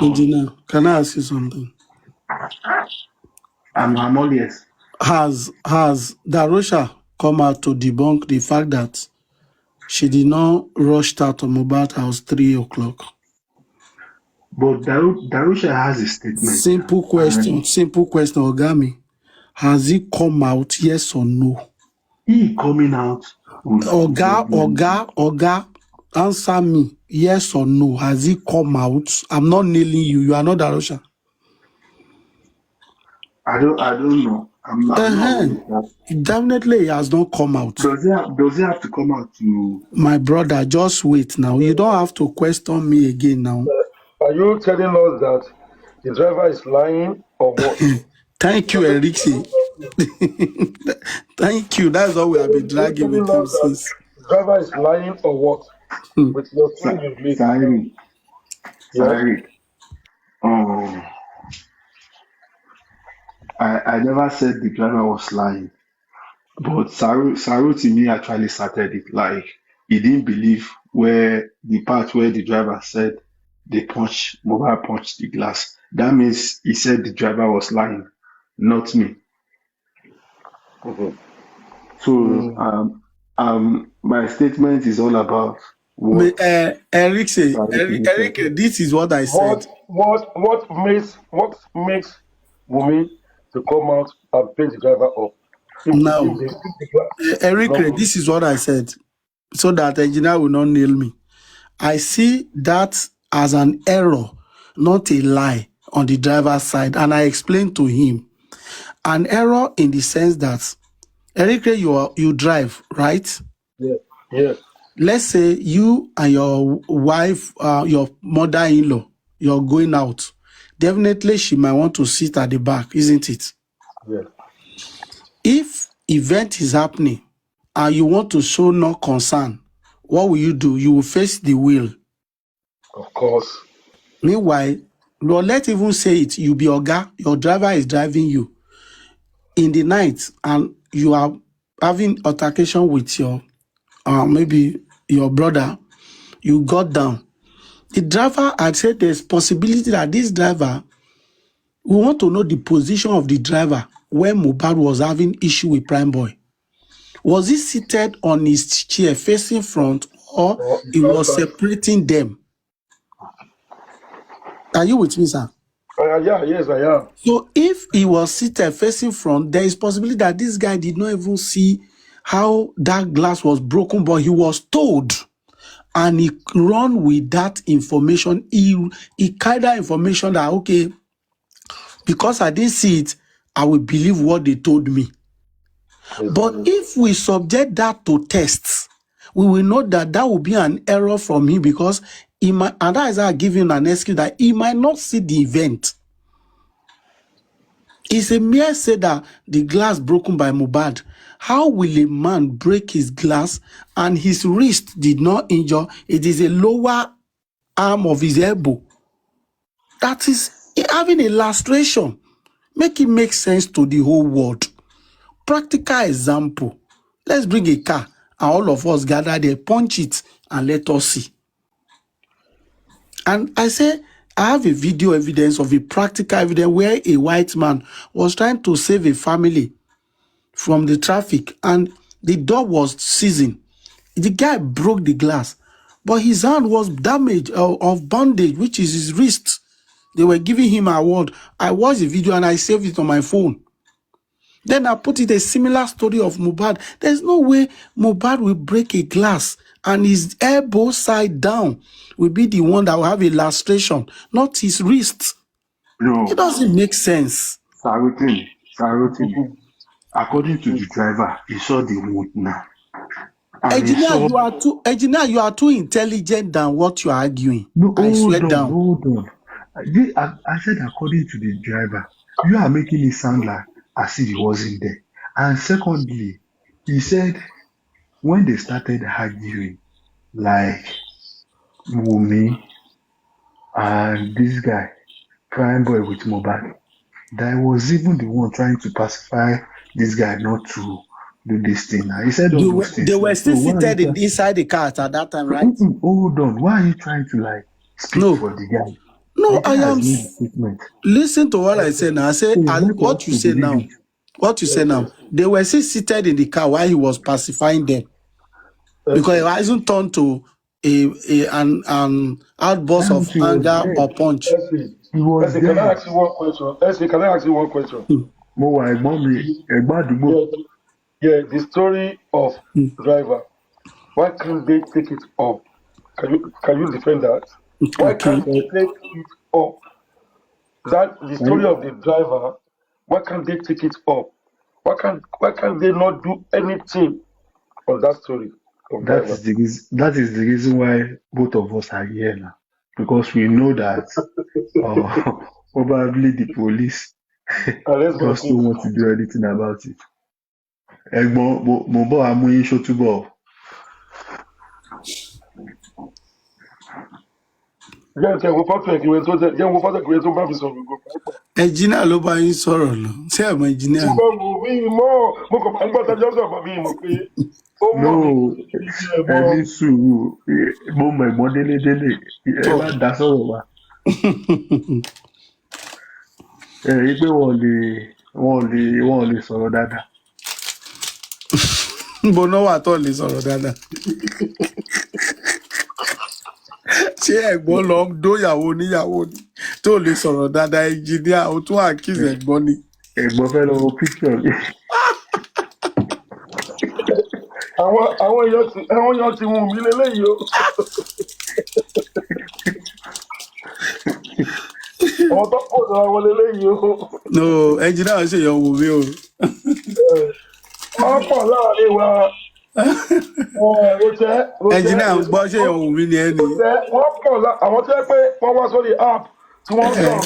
Engineer, can I ask you something? I'm all yes. Has Darosha come out to debunk the fact that she did not rush out to Mohbad house 3 o'clock? But Darosha has a statement. Simple question, Ogami. Has he come out, yes or no? He coming out. Oga, answer me, yes or no. Has he come out? I'm not nailing you. You are not Darosha. I don't know. I'm not. Definitely, he has not come out. Does he have to come out to? My brother, just wait now. You don't have to question me again now. Are you telling us that the driver is lying or what? Thank you, Enrique. Thank you. That's all we have been dragging with him since. The driver is lying or what? With your friend you made. Sorry. I never said the driver was lying, but Saru to me actually started it. Like, he didn't believe the part where the driver said Mohbad punched the glass. That means he said the driver was lying, not me. So my statement is all about what Eric, this is what I said. What makes Wunmi to come out and paint the driver up? Now, Eric, this is what I said, so that the engineer will not nail me. I see that as an error, not a lie on the driver's side, and I explained to him. An error in the sense that, Eric, you drive, right? Yeah. Yeah. Let's say you and your wife, your mother-in-law, you're going out. Definitely, she might want to sit at the back, isn't it? Yeah. If event is happening and you want to show no concern, what will you do? You will face the wheel. Of course. Meanwhile, well, let's even say it, you be oga, your driver is driving you in the night and you are having altercation with your maybe your brother, you got down. The driver, I'd say there's possibility that this driver, we want to know the position of the driver when Mohbad was having issue with Prime Boy. Was he seated on his chair facing front or Or he was outside. separating them? Are you with me, sir? Yeah, yes, I am. So if he was seated facing front, there is possibility that this guy did not even see how that glass was broken, but he was told, and he run with that information. He carried that information that, okay, because I didn't see it, I will believe what they told me. But if we subject that to tests, we will know that that will be an error from him, because he might, and that is how I give him an excuse that he might not see the event. It's a mere say that the glass broken by Mohbad. How will a man break his glass and his wrist did not injure? It is a lower arm of his elbow. That is having a lastration. Make it make sense to the whole world. Practical example. Let's bring a car and all of us gather there, punch it and let us see. And I say, I have a video evidence of a practical evidence where a white man was trying to save a family from the traffic and the door was seizing. The guy broke the glass, but his hand was damaged of bandage, which is his wrist. They were giving him an award. I watched the video and I saved it on my phone. Then I put it a similar story of Mohbad. There's no way Mohbad will break a glass and his elbow side down will be the one that will have a lastration, not his wrist. No, It doesn't make sense. Sarotini. According to the driver, he saw the wound now. And Engineer, he saw... you are too intelligent than what you are arguing. No, I swear down. hold on. I said according to the driver, you are making it sound like as if he wasn't there. And secondly, he said when they started arguing, like Wumi and this guy, Prime Boy with Mohbad, that was even the one trying to pacify this guy not to do this thing. Now, he said all those things. They were still So seated inside the car at that time, right? Hold on. Why are you trying to like speak for the guy? No, the guy I am. Has made a statement. Listen to what I say now. I say what you say now. What you say now. They were still seated in the car while he was pacifying them, because he hasn't turned to an outburst of anger or punch. He was Can I ask you one question? Can I ask you one question? Yeah, the story of driver. Why can't they take it up? Can you defend that? Why can't they take it up? That the story of the driver. Why can't they take it up? Why can't they not do anything on that story of That driver? is the reason why both of us are here now, because we know that probably the police just don't want to do anything about it. Engineer Aloba yín sọ̀rọ̀ lọ. Ṣé ẹ̀ mọ̀ engineer? No, ẹni sùúrù mo mọ ẹ̀gbọ́n délé ẹ má dá sọ̀rọ̀ wa. Ẹ rí i pé wọ́n lè sọ̀rọ̀ dáadáa. Níbo náà wà tó lè sọ̀rọ̀ dáadáa? Ṣé ẹ̀gbọ́n lọ dóyàwó níyàwó ni tó lè sọ̀rọ̀ dáadáa? Engineer o tún àkíyèsí ẹ̀gbọ́n ni. Ẹ̀gbọ́n fẹ́ lọ wo picture mi. Àwọn èèyàn ti wù mí lélẹ́yìí o. àwọn tó pọ̀ lọ́wọ́ wọlé lẹ́yìn o. No, engineer ṣe yan wò mí o. Wọ́n pọ̀ láàrin wa. Engineer ń gbọ́ ṣe yan wò mí ni ẹni. Wọ́n pọ̀ àwọn tó yẹ pé wọ́n wá sórí app tí wọ́n sọ̀rọ̀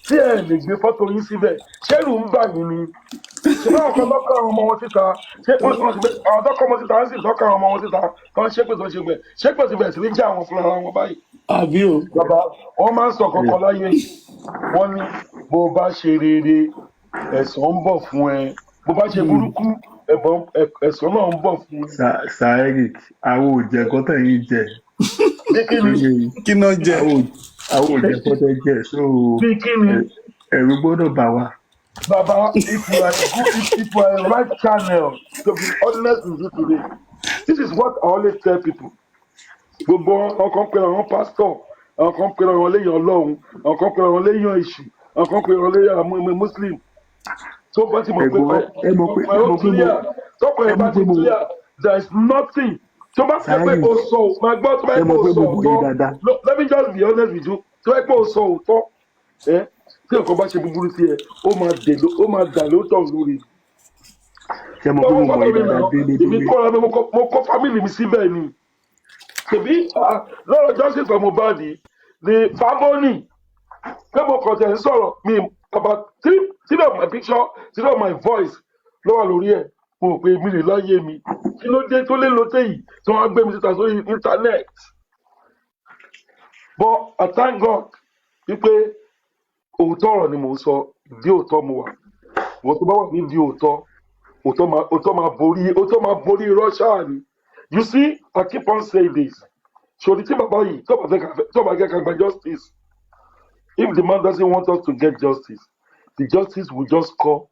tí ẹ lè gbé fọ́tò yín síbẹ̀ ṣẹ́rù ń bà yín ni. Ṣé báwọn kan lọ́kọ̀ àwọn ọmọ wọn síta ṣé àwọn tó kọ́ ọmọ síta ń sì lọ́kọ̀ àwọn ọmọ wọn síta tó ń ṣépè tó ń ṣépè ti bẹ̀rẹ̀ sí ní jẹ́ àwọn fúnra wọn báyìí. Àbí o. Bàbá wọn máa ń sọ kankan láyé wọn ní bó bá ṣe rere ẹ̀san ń bọ̀ fún ẹ bó bá ṣe burúkú ẹ̀san náà ń bọ̀ fún ẹ. Saheed àwọn òjẹ kọtẹ yìí jẹ. Kí náà jẹ? Àwọn òjẹ kọtẹ jẹ so ẹ̀rù gbọ́dọ̀ bà wá. Baba, if you are a right channel, to be honest with you today, this is what I always tell people. Gbogbo ọkàn pé àwọn pásítọ̀, ọkàn pé àwọn léyìn Ọlọ́run, ọkàn pé àwọn léyìn èṣù, ọkàn pé àwọn léyìn àwọn Muslim. Tó bá ti mọ̀ pé tọ́pọ̀ ẹ̀ bá ti clear, there is nothing. Tó bá ti pé o sọ, máa gbọ́ tó bá yẹ kó o sọ òótọ́. Let me just be honest with you. Tó bá yẹ kó o sọ òótọ́, tí ọkọ bá ṣe búburú sí ẹ ó máa dà lóòótọ́ lórí. Ṣé mo bí mo mọ ìdàgbà délé délé? Èmi kọ́ra mi mo kọ́ fámìlì mi síbẹ̀ ni. Ṣèbí lọ́rọ̀ justice for Mohbad ni Fábọ́nì pé mo kàn tẹ̀ ń sọ̀rọ̀ mi about three of my picture 3 of my voice ló wà lórí ẹ̀ mo rò pé mi lè láyé mi kí ló dé tó lé lóté yìí tí wọ́n á gbé mi síta sórí internet. But I thank God wípé òótọ́ ọ̀rọ̀ ni mò ń sọ ìdí òótọ́ mo wà wọ́n tó bá wà nídìí òótọ́ máa borí Russia ni. You see, I keep on saying this. Ṣòrí tí bàbá yìí tó bá gẹ́ ká gba justice, if the man doesn't want us to get justice, the justice will just call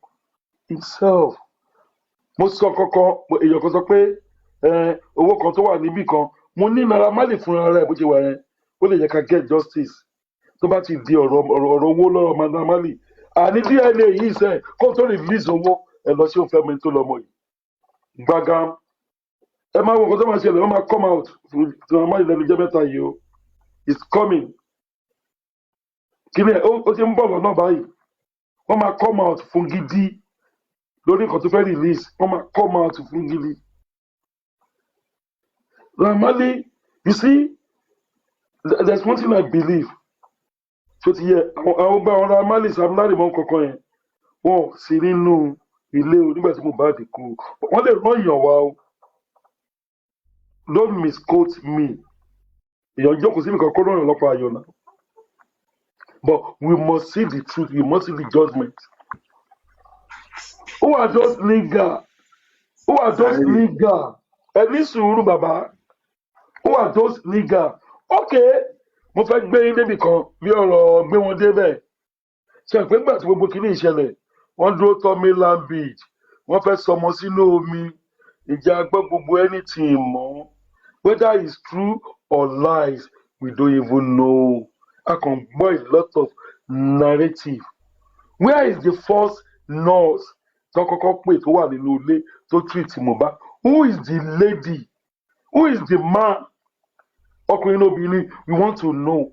himself. Mo sọ kankan èèyàn kan sọ pé owó kan tó wà níbì kan mo ní Naira Marley fúnra rẹ̀ bó ṣe wà yẹn ó lè yẹ ká get justice. Tó bá ti di ọ̀rọ̀ owó lọ́rọ̀ Naira Marley àní DNA yìí sẹ́ kó tó release owó ẹ lọ sí òfẹ́ mi tó lọ́mọ yìí gbàgán ẹ máa wọ nǹkan tó máa ṣẹlẹ̀ wọ́n máa come out Naira Marley lẹ́nu jẹ́ mẹ́ta yìí o it's coming kí ni ó ti ń bọ̀ lọ́nà báyìí wọ́n máa come out fún gidi lórí nǹkan tó fẹ́ release wọ́n máa come out fún gidi. Naira Marley, you see there's one thing I believe. Tó ti yẹ àwọn ọgbà ọ̀rọ̀ amálì sàmúlárì mọ́ kankan yẹn wọ́n sì nínú ilé o nígbà tí mo bá dé kú wọ́n lè rán èèyàn wá o don't misquote me èèyàn jókòó síbi kan kó rán èèyàn lọ́pàá ayọ̀ náà but we must see the truth we must see the judgment. Who are those nigga ẹ ní sùúrù bàbá who are those nigga okay. Mo fẹ́ gbé yín débì kan bí ọ̀rọ̀ gbé wọn débẹ̀ ṣe pé nígbà tí gbogbo kìíní ìṣẹ̀lẹ̀ wọ́n dúró tọ́ mainland beach wọ́n fẹ́ sọmọ sínú omi ìjà gbọ́ gbogbo anything mọ́ whether it's true or lies we don't even know a kàn gbọ́ a lot of narrative. Where is the first nurse tó kọ́kọ́ pè tó wà nínú ilé tó treat Mohbad? Who is the lady? Who is the man? Ọkùnrin náà obìnrin we want to know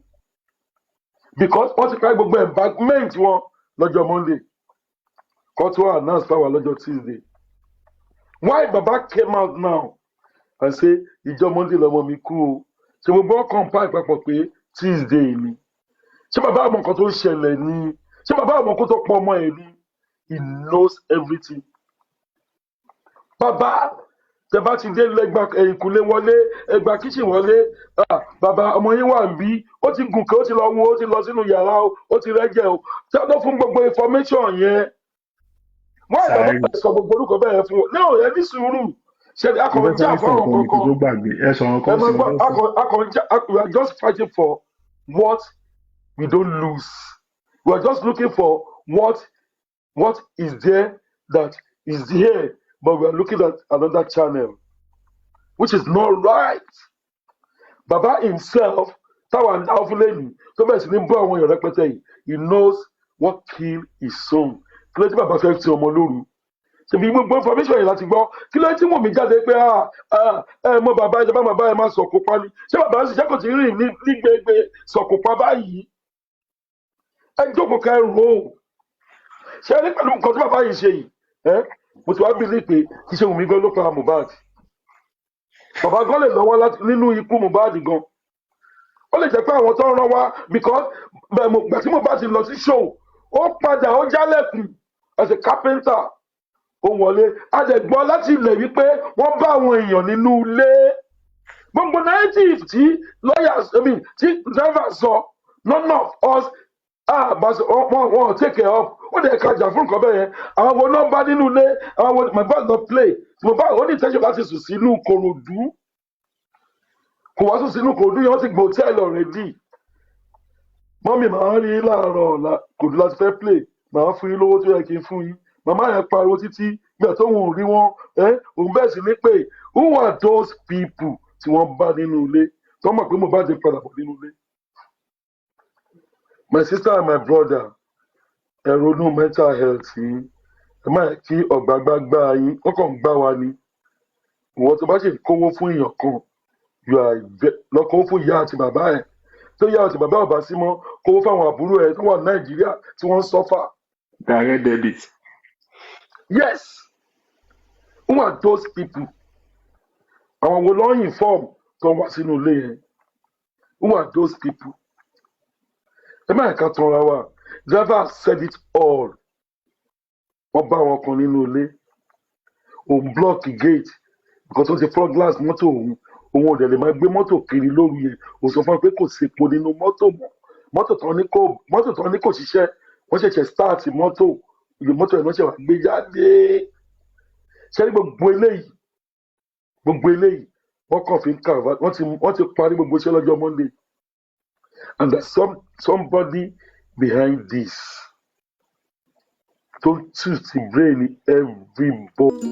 because wọ́n ti ká gbogbo embankment wọn lọ́jọ́ Monday kó tó announce fáwọn lọ́jọ́ Tuesday. Why Baba came out now and say ìjọ Monday lọ́mọ mi kú o ṣe gbogbo ọkàn pa ìpapọ̀ pé Tuesday ni ṣé bàbá àmọ́ nǹkan tó ṣẹlẹ̀ ni ṣé bàbá àmọ́ kó tó pọ̀ ọmọ ẹ̀ ni he knows everything. Bàbá tẹ́bá ti dé lẹ́gbà ẹ̀yìnkùlé wọlé ẹgbà kíchìn wọlé bàbá ọmọ yín wà ń bí ó ti gùnkè ó ti lọ wo ó ti lọ sínú yàrá ó ti rẹ́jẹ̀ o tí a tó fún gbogbo information yẹn wọ́n ìgbà bá sọ gbogbo orúkọ bẹ́ẹ̀ fún wọn náà ẹ ní sùúrù ṣe akọ̀njá fáwọn kankan we are just fighting for what we don't lose we are just looking for what is there that is here. But we are looking at another channel, which is not right. Baba himself, táwa Afuleni, tó bẹ̀rẹ̀ sí ní bọ́ àwọn èèyàn rẹpẹtẹ yìí, he knows what killed his son. Kí ló tí bàbá fẹ́ ti ọmọ lóru? Ṣèbí gbogbo information yìí láti gbọ́. Kí ló tí Wùnmí jáde pé mọ bàbá ẹ bá bàbá ẹ máa sọ̀kò pa ni? Ṣé bàbá ń ṣiṣẹ́ kò tí rìn ní gbẹgbẹ sọ̀kò pa báyìí? ẹ jókòó kẹ́ rò ó ṣe ní pẹ̀lú nǹkan tí bàbá yìí ṣe yìí mo ti wá bí lè pé kì í ṣe Wùmí gan ló pa Mohbad bàbá gan lè lọ́wọ́ nínú ikú Mohbad gan ó lè jẹ́ pé àwọn tó ń rán wá because gbà tí Mohbad ti lọ sí show ó padà ó jálẹ̀kùn as a carpenter ó wọlé adẹ̀gbọ́n láti ilẹ̀ wípé wọ́n bá àwọn èèyàn nínú ilé gbogbo narrative tí lawyers tí driver sọ none of us wọn take care of ó dẹ̀ ka jà fún nǹkan bẹ́ẹ̀ yẹn àwọn wo náà bá nínú ilé àwọn wo Mohbad lọ play Mohbad ó ní ìtẹ́jú láti sùn sínú Kòròdú kò wá sùn sínú Kòròdú yẹn wọ́n ti gbọ́ hòtẹ́ẹ̀lì already mọ́mì màá rí láàárọ̀ ọ̀la Kòròdú láti fẹ́ play màá fún yín lówó tó yẹ kí n fún yín màmá yẹn pariwo títí gbà tó wọn ò rí wọn òun bẹ́ẹ̀ sì ní pé who are those people tí wọ́n bá nínú ilé tó mọ̀ pé Mohbad ti padà bọ̀ nínú ilé. My sister and my brother ẹ ronú mental health yìí ẹ má yẹ kí ọ̀gbàgbà gbá yín wọ́n kàn ń gbá wa ni ìwọ tó bá ṣe kówó fún èèyàn kan lọ́kọ́ fún ìyá àti bàbá ẹ̀ tó yá àti bàbá ọba sí mọ́ kówó fáwọn àbúrò ẹ̀ tó wà ní Nàìjíríà tí wọ́n ń sọ́fà. Direct debit. Yes, who are those people? Àwọn wo ló ń inform tó wá sínú ilé yẹn? Who are those people? Ẹ má ẹ̀ka tanra wa, driver said it all. Wọ́n bá wọn kan nínú ilé, òun block gate because ó ti fọ́ glass mọ́tò òun ò dẹ̀ lè máa gbé mọ́tò kiri lóru yẹn ó sọ fún mi pé kò sí epo nínú mọ́tò mọ́ mọ́tò tán ní kò ṣiṣẹ́ wọ́n ṣẹ̀ṣẹ̀ start mọ́tò ìlú mọ́tò ẹ̀ lọ́sẹ̀ wà gbé jáde ṣé ní gbogbo eléyìí wọ́n kàn fi ń kà wọ́n ti parí gbogbo iṣẹ́ lọ́jọ́ Monday and there's somebody behind this tó tù sí brain everybody.